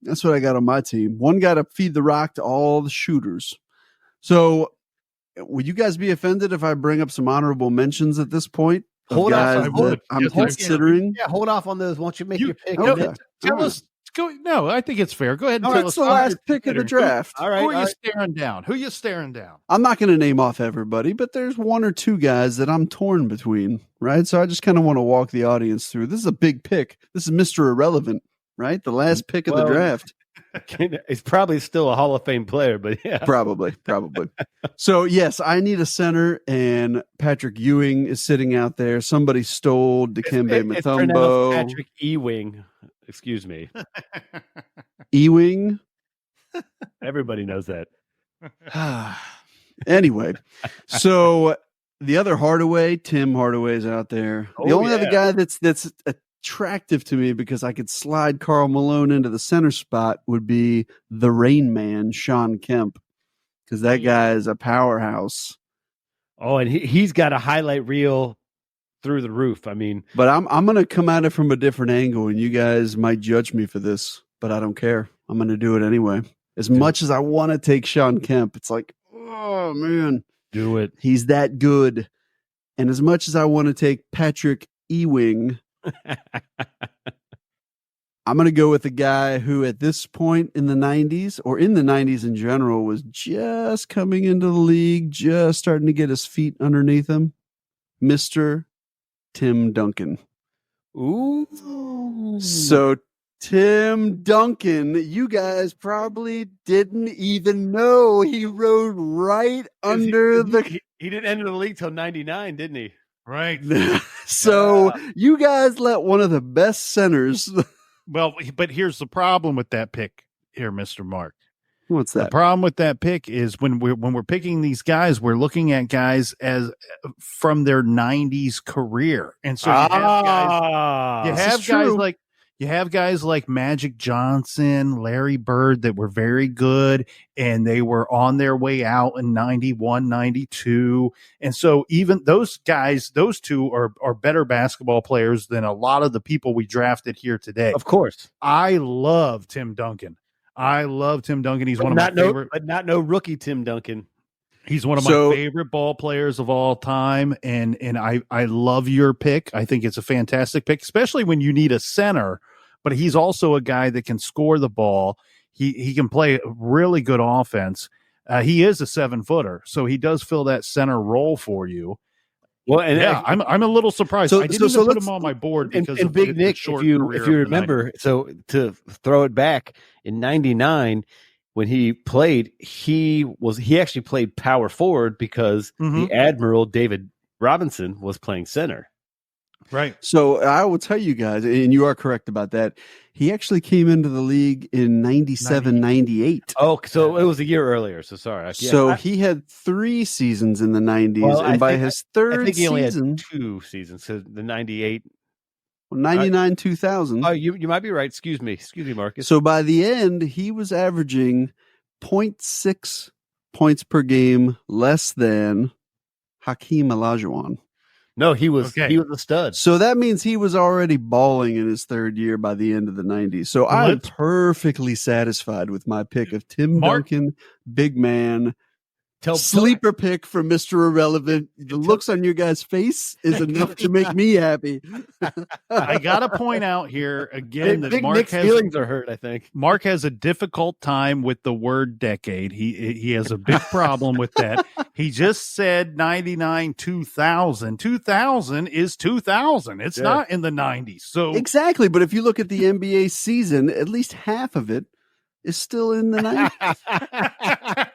That's what I got on my team. One guy to feed the rock to all the shooters. So, would you guys be offended if I bring up some honorable mentions at this point? Hold off. I'm considering. Yeah, hold off on those. Won't you make your pick? Okay. Tell us. No, I think it's fair. Go ahead and tell us. It's the last pick of the draft. All right. Who are you staring down? I'm not going to name off everybody, but there's 1 or 2 guys that I'm torn between, right? So I just kind of want to walk the audience through. This is a big pick. This is Mr. Irrelevant, right? The last pick of the draft. He's probably still a Hall of Fame player, but yeah. Probably. So, yes, I need a center, and Patrick Ewing is sitting out there. Somebody stole Dikembe Mutombo. Patrick Ewing. Excuse me. Ewing? Everybody knows that. Anyway, so the other Hardaway, Tim Hardaway's out there. The only other guy that's attractive to me because I could slide Karl Malone into the center spot would be the Rain Man, Sean Kemp, because that guy is a powerhouse. Oh, and he's got a highlight reel through the roof. I mean, but I'm going to come at it from a different angle, and you guys might judge me for this, but I don't care. I'm going to do it anyway. As much as I want to take Sean Kemp, it's like, oh man, do it. He's that good. And as much as I want to take Patrick Ewing, I'm going to go with a guy who at this point in the 90s or in the 90s in general was just coming into the league, just starting to get his feet underneath him. Mr. Tim Duncan. Ooh. So Tim Duncan, you guys probably didn't even know he rode right under He didn't enter the league till 99, didn't he? Right. So you guys let one of the best centers. Well, but here's the problem with that pick here, Mr. Mark. What's that? The problem with that pick is when we're picking these guys, we're looking at guys as from their 90s career. And so you have guys like Magic Johnson, Larry Bird that were very good, and they were on their way out in 91, 92. And so even those guys, those two are better basketball players than a lot of the people we drafted here today. Of course. I love Tim Duncan. I love Tim Duncan. He's one of my favorite. But not no rookie Tim Duncan. He's one of my favorite ball players of all time, and I love your pick. I think it's a fantastic pick, especially when you need a center. But he's also a guy that can score the ball. He can play really good offense. He is a 7-footer, so he does fill that center role for you. Well, and yeah, I'm a little surprised. I didn't even put him on my board because of Big Nick. Short if you remember, so to throw it back in '99. When he played, he actually played power forward because the Admiral David Robinson was playing center. Right. So I will tell you guys, and you are correct about that. He actually came into the league in 97, 98. Oh, so it was a year earlier. So sorry. So he had 3 seasons in the 90s, and by his third I think he only season, had 2 seasons. So the 98. 99, 2000. Oh, you might be right. Excuse me, Marcus. So by the end, he was averaging 0.6 points per game less than Hakeem Olajuwon. No, he was a stud. So that means he was already balling in his third year by the end of the 90s. So I'm perfectly satisfied with my pick of Tim Duncan, big man. Sleeper pick for Mr. Irrelevant. The looks on your guys' face is enough to make me happy. I gotta point out here again that Nick's feelings are hurt. I think Mark has a difficult time with the word decade. He has a big problem with that. He just said 99, 2000. 2000 is 2000. It's not in the 90s. So exactly. But if you look at the NBA season, at least half of it is still in the 90s.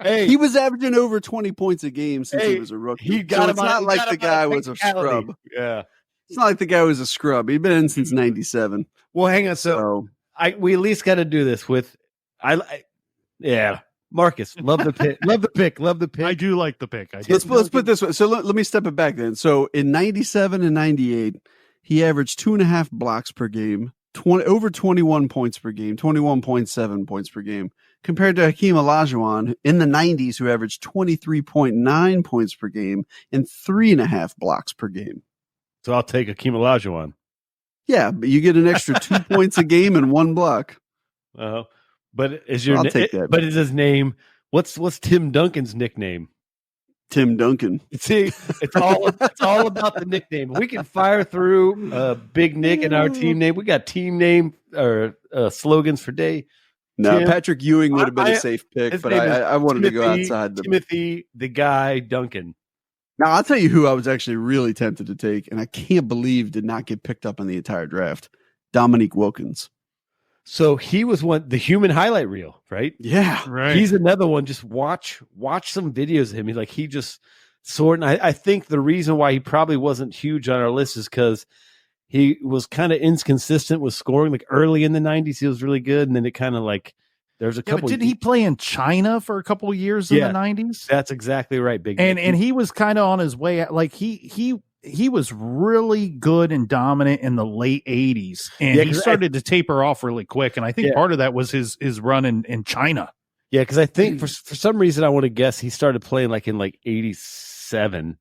Hey, he was averaging over 20 points a game since he was a rookie. It's not like the guy was a scrub. Yeah. It's not like the guy was a scrub. He'd been in since 97. Well, hang on. So we at least got to do this with Marcus, love the pick. Love the pick. I do like the pick. Let's put it this way. So let me step it back then. So in 97 and 98, he averaged 2.5 blocks per game, over 21 points per game, 21.7 points per game, compared to Hakeem Olajuwon in the 90s, who averaged 23.9 points per game and 3.5 blocks per game. So I'll take Hakeem Olajuwon. Yeah, but you get an extra 2 points a game and 1 block. But is his name? What's Tim Duncan's nickname? Tim Duncan. See, it's all about the nickname. We can fire through Big Nick and our team name. We got team name or slogans for day. No, Patrick Ewing would have been a safe pick, but I wanted to go outside. Timothy, the guy, Duncan. Now, I'll tell you who I was actually really tempted to take, and I can't believe did not get picked up in the entire draft. Dominique Wilkins. So he was the human highlight reel, right? Yeah. Right. He's another one. Just watch some videos of him. He just soared. And I think the reason why he probably wasn't huge on our list is because he was kind of inconsistent with scoring. Like early in the 90s, he was really good. And then it kind of there's a couple. But didn't he play in China for a couple of years in the 90s? That's exactly right, Big. And he was kind of on his way. He was really good and dominant in the late 80s, and he started to taper off really quick. And I think part of that was his run in China. Yeah, because I think for some reason I want to guess he started playing in 87.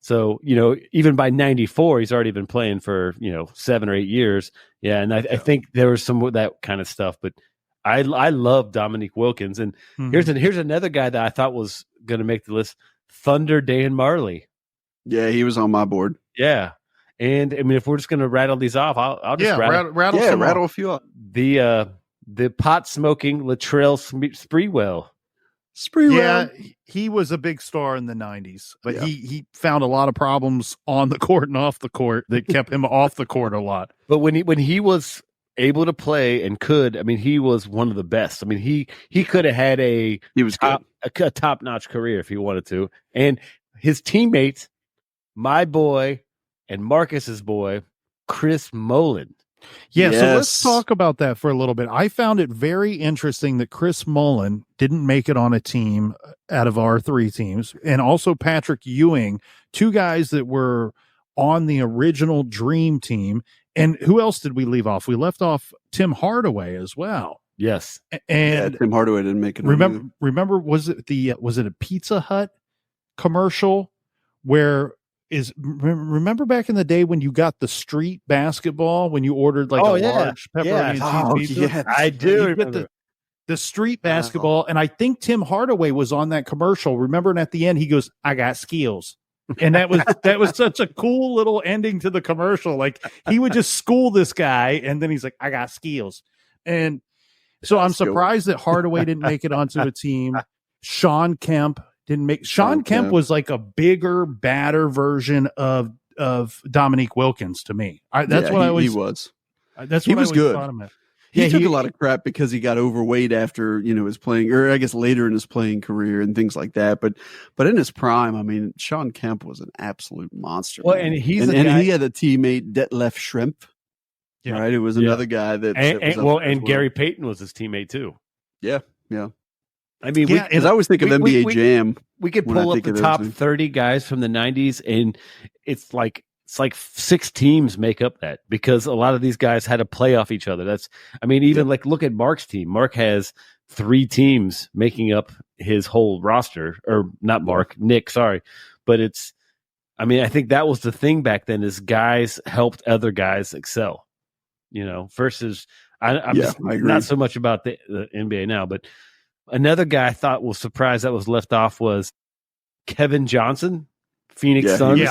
So, even by 94, he's already been playing for, 7 or 8 years. Yeah. And I think there was some of that kind of stuff, but I love Dominique Wilkins. And here's another guy that I thought was going to make the list. Thunder Dan Marley. Yeah. He was on my board. Yeah. And I mean, if we're just going to rattle these off, I'll just rattle a few up. The pot smoking Latrell Sprewell. Yeah, he was a big star in the 90s, but he found a lot of problems on the court and off the court that kept him off the court a lot. But when he was able to play and he was one of the best. I mean, he could have had a top-notch career if he wanted to. And his teammates, my boy and Marcus's boy, Chris Mullin. Yeah, so let's talk about that for a little bit. I found it very interesting that Chris Mullin didn't make it on a team out of our 3 teams, and also Patrick Ewing, 2 guys that were on the original Dream Team. And who else did we leave off? We left off Tim Hardaway as well. Yes, and Tim Hardaway didn't make it. Remember, was it a Pizza Hut commercial where? Remember back in the day when you got the street basketball when you ordered large pepperoni and cheese pizza? Yeah, I do remember. the street basketball. And I think Tim Hardaway was on that commercial. Remember, and at the end he goes, "I got skills." And that was such a cool little ending to the commercial. Like, he would just school this guy, and then he's like, "I got skills." And so I'm surprised that Hardaway didn't make it onto a team. Sean Kemp didn't make. Sean Kemp was like a bigger, badder version of Dominique Wilkins to me. That's what I always. He was. That's what he was good. Thought of him. He took a lot of crap because he got overweight after, his playing, or I guess later in his playing career and things like that. But in his prime, I mean, Sean Kemp was an absolute monster. Well, man. and he had a teammate, Detlef Schrempf. Yeah. Right. It was another guy that. And Gary Payton was his teammate too. Yeah. Yeah. I mean, because I always think of NBA Jam. We could pull up the top 30 guys from the 90s, and it's like 6 teams make up that, because a lot of these guys had to play off each other. Like look at Mark's team. Mark has 3 teams making up his whole roster, or not Mark, Nick, sorry. But I think that was the thing back then, is guys helped other guys excel, versus I agree. Not so much about the NBA now, but another guy I thought was surprised that was left off was Kevin Johnson, Phoenix Suns.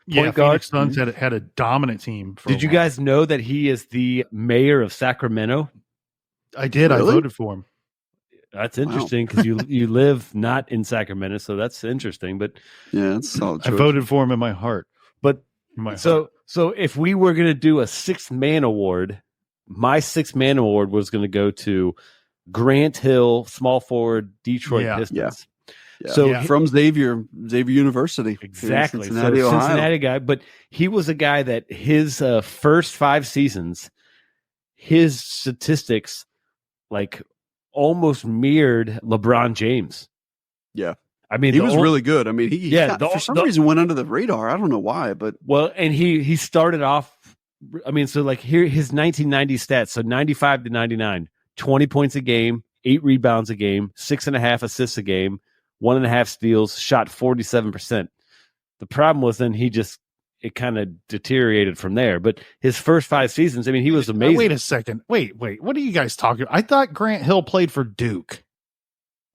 Point guard. Phoenix Suns had a dominant team. Did you guys know that he is the mayor of Sacramento? I did. Really? I voted for him. That's interesting, because you live not in Sacramento, so that's interesting. But yeah, that's a solid choice. I voted for him in my heart. But so if we were going to do a 6th man award, my 6th man award was going to go to Grant Hill, small forward, Detroit Pistons. Yeah. So from Xavier University, exactly. Cincinnati guy, but he was a guy that his first 5 seasons, his statistics like almost mirrored LeBron James. Yeah, I mean, he was really good. I mean, for some reason went under the radar. I don't know why, but and he started off. I mean, so like here his 1990 stats. So 95 to 99, 20 points a game, 8 rebounds a game, 6.5 assists a game, 1.5 steals, shot 47%. The problem was then it kind of deteriorated from there. But his first 5 seasons, I mean, he was amazing. Wait a second. Wait. What are you guys talking about? I thought Grant Hill played for Duke.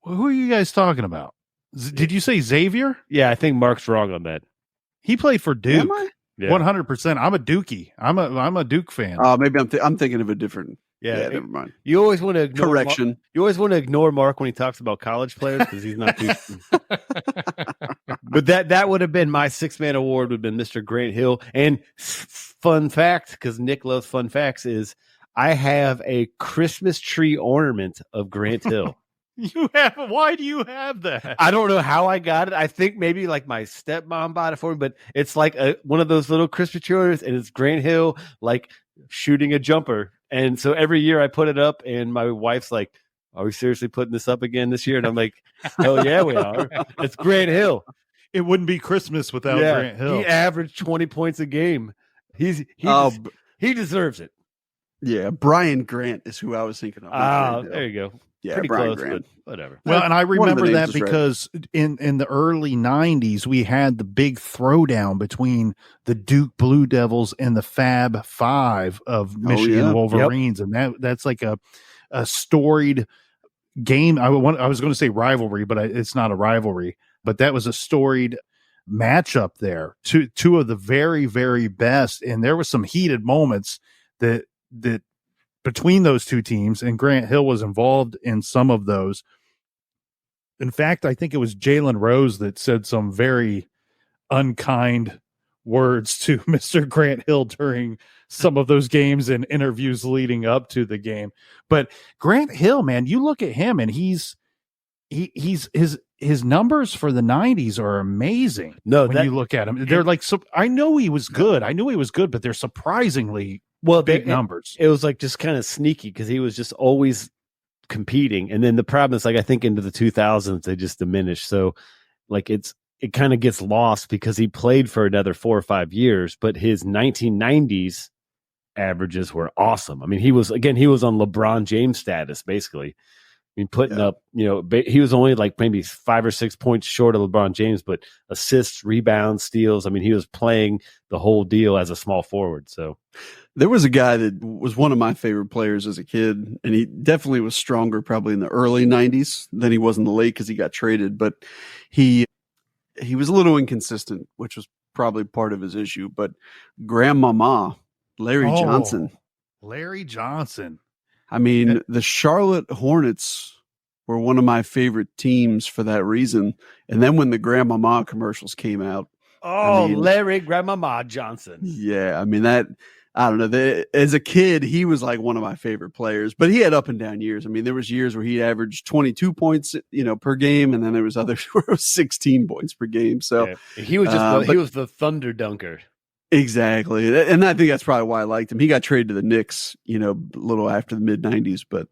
Who are you guys talking about? Did you say Xavier? Yeah, I think Mark's wrong on that. He played for Duke. Am I? Yeah. 100%. I'm a Dookie. I'm a Duke fan. Maybe I'm thinking of a different. Yeah, never mind. You always want to ignore correction. You always want to ignore Mark when he talks about college players, because he's not too. But that would have been my 6th man award. Would have been Mr. Grant Hill. And fun fact, because Nick loves fun facts, is I have a Christmas tree ornament of Grant Hill. You have? Why do you have that? I don't know how I got it. I think maybe like my stepmom bought it for me, but it's like one of those little Christmas tree ornaments, and it's Grant Hill like shooting a jumper. And so every year I put it up, and my wife's like, "Are we seriously putting this up again this year?" And I'm like, "Hell yeah, we are." It's Grant Hill. It wouldn't be Christmas without Grant Hill. He averaged 20 points a game. He deserves it. Yeah, Brian Grant is who I was thinking of. There you go. Yeah, pretty Brian close, Grant. But whatever. Well, and I remember that because in the early 90s, we had the big throwdown between the Duke Blue Devils and the Fab Five of Michigan Wolverines. Yep. And that's like a storied game. I was going to say rivalry, but it's not a rivalry. But that was a storied matchup there. Two of the very, very best. And there was some heated moments that between those 2 teams, and Grant Hill was involved in some of those. In fact, I think it was Jalen Rose that said some very unkind words to Mr. Grant Hill during some of those games and interviews leading up to the game. But Grant Hill, man, you look at him, and his numbers for the 90s are amazing. When you look at him, they're like, so I know he was good. I knew he was good, but they're surprisingly big numbers. It was like just kind of sneaky, because he was just always competing. And then the problem is, like, I think into the 2000s they just diminished. So like it kind of gets lost, because he played for another 4 or 5 years, but his 1990s averages were awesome. I mean, he was on LeBron James status basically. I mean, putting up, he was only like maybe 5 or 6 points short of LeBron James, but assists, rebounds, steals. I mean, he was playing the whole deal as a small forward. So, There was a guy that was one of my favorite players as a kid, and he definitely was stronger probably in the early 90s than he was in the late because he got traded. But he was a little inconsistent, which was probably part of his issue. But Grandmama, Larry Johnson. Larry Johnson. I mean, the Charlotte Hornets were one of my favorite teams for that reason. And then when the Grandmama commercials came out. Larry Grandmama Johnson. Yeah, I mean, I don't know. As a kid, he was like one of my favorite players, but he had up and down years. I mean, there was years where he averaged 22 points, per game, and then there was others where it was 16 points per game. So he was just he was the thunder dunker. Exactly, and I think that's probably why I liked him. He got traded to the Knicks, a little after the mid 90s, but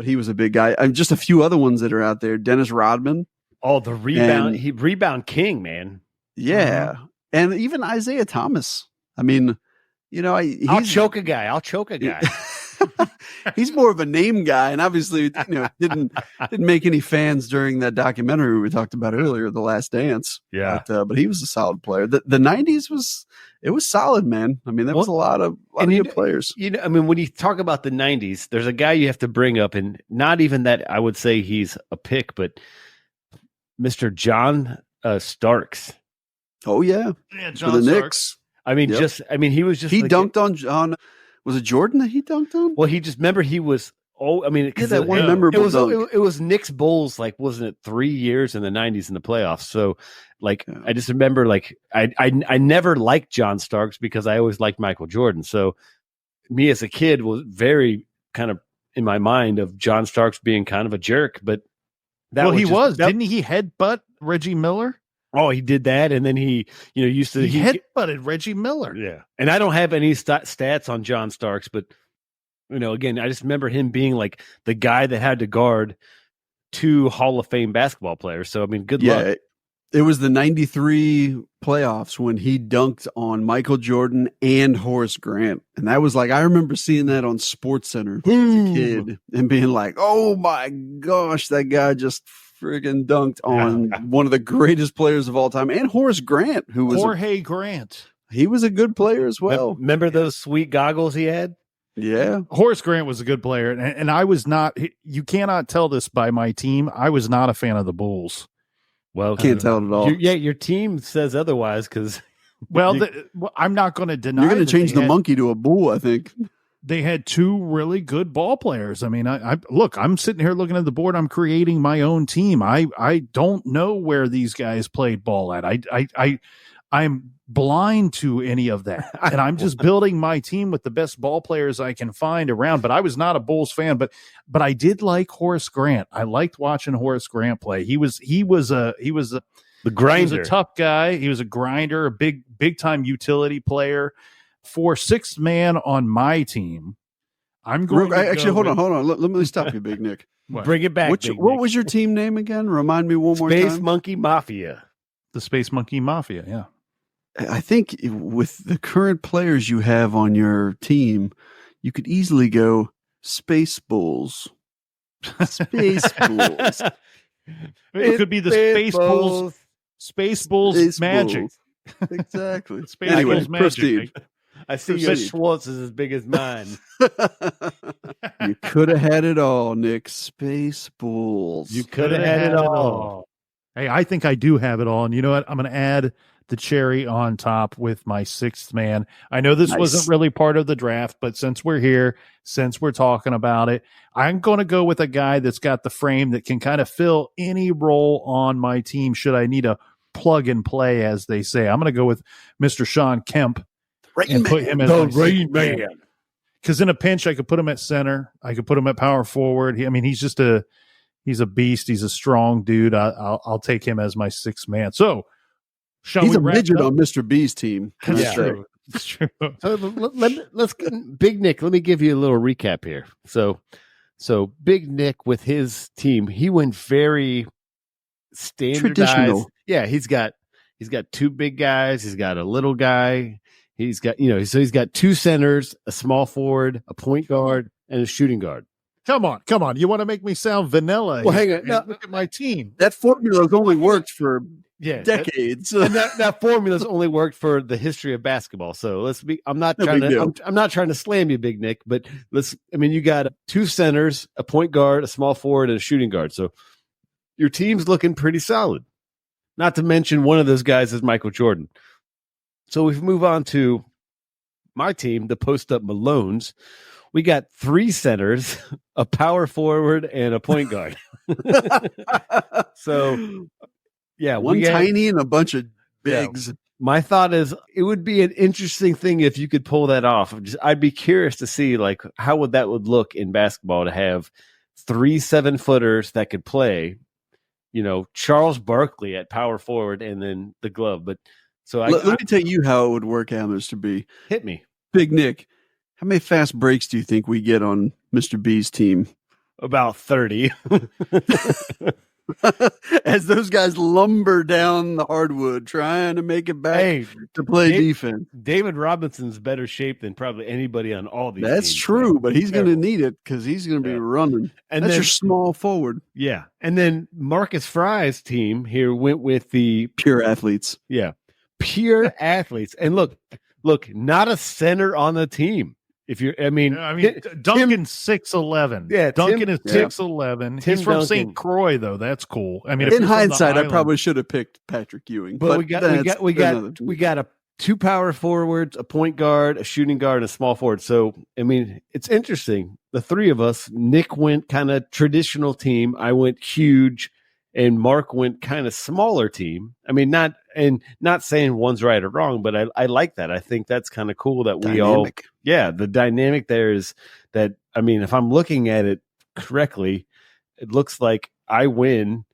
he was a big guy. Just a few other ones that are out there. Dennis Rodman. Oh, the rebound, rebound king, man. Yeah, and even Isaiah Thomas. I mean. I'll choke a guy. He's more of a name guy, and obviously, didn't make any fans during that documentary we talked about earlier, The Last Dance. Yeah, but he was a solid player. The 90s was solid, man. I mean, there was a lot of good players. I mean, when you talk about the 90s, there's a guy you have to bring up, and not even that I would say he's a pick, but Mr. John Starks. Oh yeah, John for the Starks. Knicks. I mean, he was just. He dunked on. Was it Jordan that he dunked on? Well, he just remember he was. Oh, I mean, because that one memorable dunk. It was Knicks Bulls. Like, wasn't it 3 years in the 90s in the playoffs? So, I just remember, I never liked John Starks because I always liked Michael Jordan. So, me as a kid was very kind of in my mind of John Starks being kind of a jerk. But didn't he headbutt Reggie Miller? Oh, he did that, and then he headbutted Reggie Miller. Yeah, and I don't have any stats on John Starks, but again, I just remember him being like the guy that had to guard 2 Hall of Fame basketball players. So I mean, good luck. It was the '93 playoffs when he dunked on Michael Jordan and Horace Grant, and that was I remember seeing that on SportsCenter as a kid and being like, "Oh my gosh, that guy just." Friggin' dunked on one of the greatest players of all time, and Horace Grant, who was Jorge Grant. He was a good player as well. Remember those sweet goggles he had? Yeah, Horace Grant was a good player, and I was not. You cannot tell this by my team. I was not a fan of the Bulls. Well, can't tell it at all. Your team says otherwise because. I'm not going to deny. You're going to change the monkey to a bull, I think. They had 2 really good ball players. I mean, I'm sitting here looking at the board. I'm creating my own team. I don't know where these guys played ball at. I'm blind to any of that. And I'm just building my team with the best ball players I can find around. But I was not a Bulls fan, but I did like Horace Grant. I liked watching Horace Grant play. He was the grinder. He was a tough guy. He was a grinder, a big time utility player. For 6th man on my team, I'm going to hold on. Let me stop you, Big Nick. Bring it back. What was your team name again? Remind me one more time. Space Monkey Mafia. The Space Monkey Mafia, yeah. I think with the current players you have on your team, you could easily go Space Bulls. Space Bulls. It could be the Space Bulls. Space Bulls Magic. Bulls. Exactly. Space Bulls Magic. Proceed. I see your Schwartz is as big as mine. You could have had it all, Nick. Space Bulls. You could have had it all. Hey, I think I do have it all. And you know what? I'm going to add the cherry on top with my 6th man. I know this wasn't really part of the draft, but since we're here, since we're talking about it, I'm going to go with a guy that's got the frame that can kind of fill any role on my team should I need a plug and play, as they say. I'm going to go with Mr. Sean Kemp. Put him as the Rain Man. Because in a pinch, I could put him at center. I could put him at power forward. He's a beast. He's a strong dude. I'll take him as my 6th man. So, he's a midget on Mr. B's team. That's true. It's true. So let's get Big Nick. Let me give you a little recap here. So Big Nick with his team, he went very standardized. Traditional. Yeah, he's got 2 big guys. He's got a little guy. He's got, so he's got 2 centers, a small forward, a point guard, and a shooting guard. Come on. You want to make me sound vanilla? Well, hang on. Look at my team. That formula has only worked for decades. And that formula's only worked for the history of basketball. So I'm not trying to slam you, Big Nick, but you got 2 centers, a point guard, a small forward, and a shooting guard. So your team's looking pretty solid. Not to mention one of those guys is Michael Jordan. So we move on to my team, the post-up Malones. We got 3 centers, a power forward, and a point guard. So, yeah. One tiny and a bunch of bigs. Yeah. My thought is it would be an interesting thing if you could pull that off. I'd be curious to see how would look in basketball to have 3 7-footers that could play, Charles Barkley at power forward and then the glove. But so let me tell you how it would work out, Mr. B. Hit me. Big Nick, how many fast breaks do you think we get on Mr. B's team? About 30. As those guys lumber down the hardwood trying to make it back to play defense. David Robinson's better shape than probably anybody on all these That's teams. True, but he's going to need it because he's going to be running. And that's your small forward. Yeah. And then Marcus Fry's team here went with the pure athletes. Yeah. Pure athletes. And look, not a center on the team. If you're, Duncan's 6'11". Yeah, Duncan is 6'11". He's from St. Croix, though. That's cool. In hindsight, I probably should have picked Patrick Ewing. But we got a 2 power forwards, a point guard, a shooting guard, and a small forward. So it's interesting. The 3 of us, Nick went kind of traditional team. I went huge, and Mark went kind of smaller team. Not saying one's right or wrong, but I like that. I think that's kind of cool that we all. Yeah, the dynamic there is that, if I'm looking at it correctly, it looks like I win.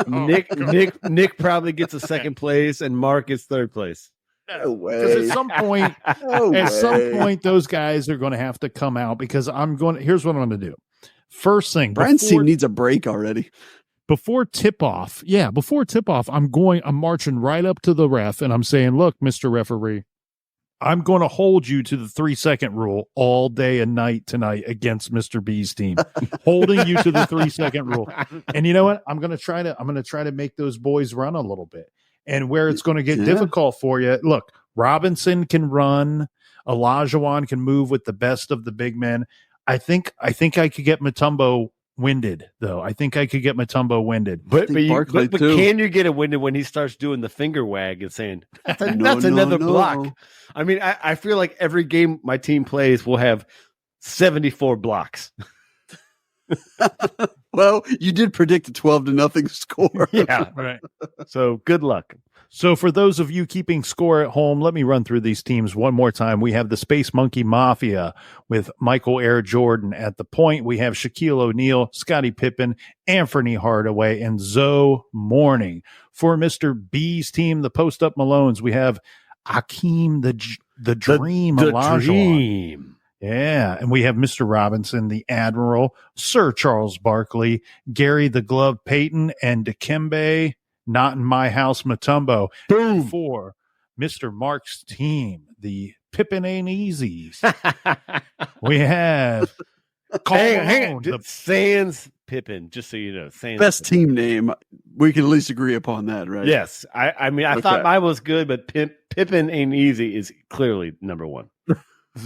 Nick probably gets a second place and Mark gets third place. No way. Because at some point, those guys are going to have to come out because here's what I'm going to do. First thing, Brian's team needs a break already. Before tip-off, I'm marching right up to the ref and I'm saying, look, Mr. Referee, I'm going to hold you to the 3-second rule all day and night tonight against Mr. B's team. Holding you to the 3-second rule. And you know what? I'm going to try to make those boys run a little bit. And where it's going to get difficult for you, look, Robinson can run, Olajuwon can move with the best of the big men. I think I could get Mutombo winded, though. I think I could get Mutombo winded. But can you get it winded when he starts doing the finger wag and saying, that's another block? I feel like every game my team plays will have 74 blocks. Well, you did predict a 12-0 score. Yeah, right. So good luck. So for those of you keeping score at home, let me run through these teams one more time. We have the Space Monkey Mafia with Michael Air Jordan at the point. We have Shaquille O'Neal, Scottie Pippen, Anthony Hardaway, and Zoe Morning. For Mr. B's team, the Post-Up Malones, we have Hakeem the Dream Olajuwon. Yeah, and we have Mr. Robinson, the Admiral, Sir Charles Barkley, Gary the Glove Payton, and Dikembe Not in My House Mutombo. Boom. For Mr. Mark's team, the Pippen Ain't Easies. We have hang on. Sans Pippen, just so you know. Best team name. We can at least agree upon that, right? Yes. I thought mine was good, but Pippen Ain't Easy is clearly number 1.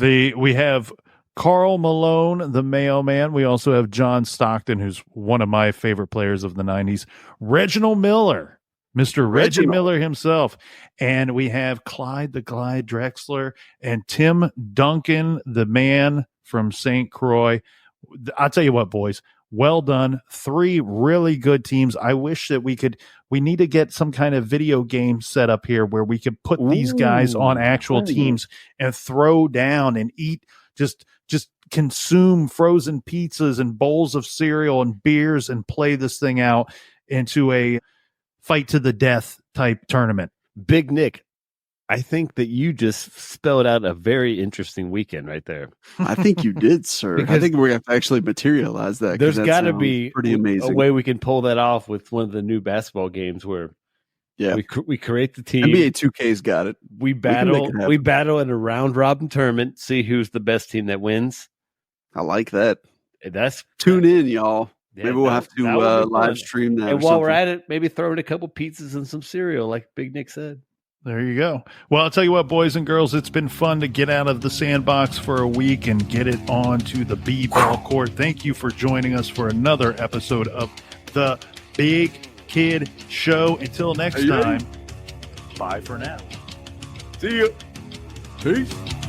We have Karl Malone, the mailman. We also have John Stockton, who's one of my favorite players of the 90s. Reginald Miller, Mr. Reggie Miller himself. And we have Clyde the Glide Drexler and Tim Duncan, the man from St. Croix. I'll tell you what, boys. Well done. 3 really good teams. I wish that we need to get some kind of video game set up here where we could put these guys on actual teams and throw down and eat, just consume frozen pizzas and bowls of cereal and beers and play this thing out into a fight to the death type tournament. Big Nick, I think that you just spelled out a very interesting weekend right there. I think you did, sir. I think we're going to actually materialize that. There's got to be pretty amazing a way we can pull that off with one of the new basketball games where we create the team. NBA 2K's got it. We battle in a round robin tournament, see who's the best team that wins. I like that. Tune in, y'all. Yeah, maybe we'll have to would be live fun. stream that. And while we're at it, maybe throw in a couple pizzas and some cereal, like Big Nick said. There you go. Well, I'll tell you what, boys and girls, it's been fun to get out of the sandbox for a week and get it on to the B-ball court. Thank you for joining us for another episode of the Big Kid Show. Until next time, bye for now. See you. Peace.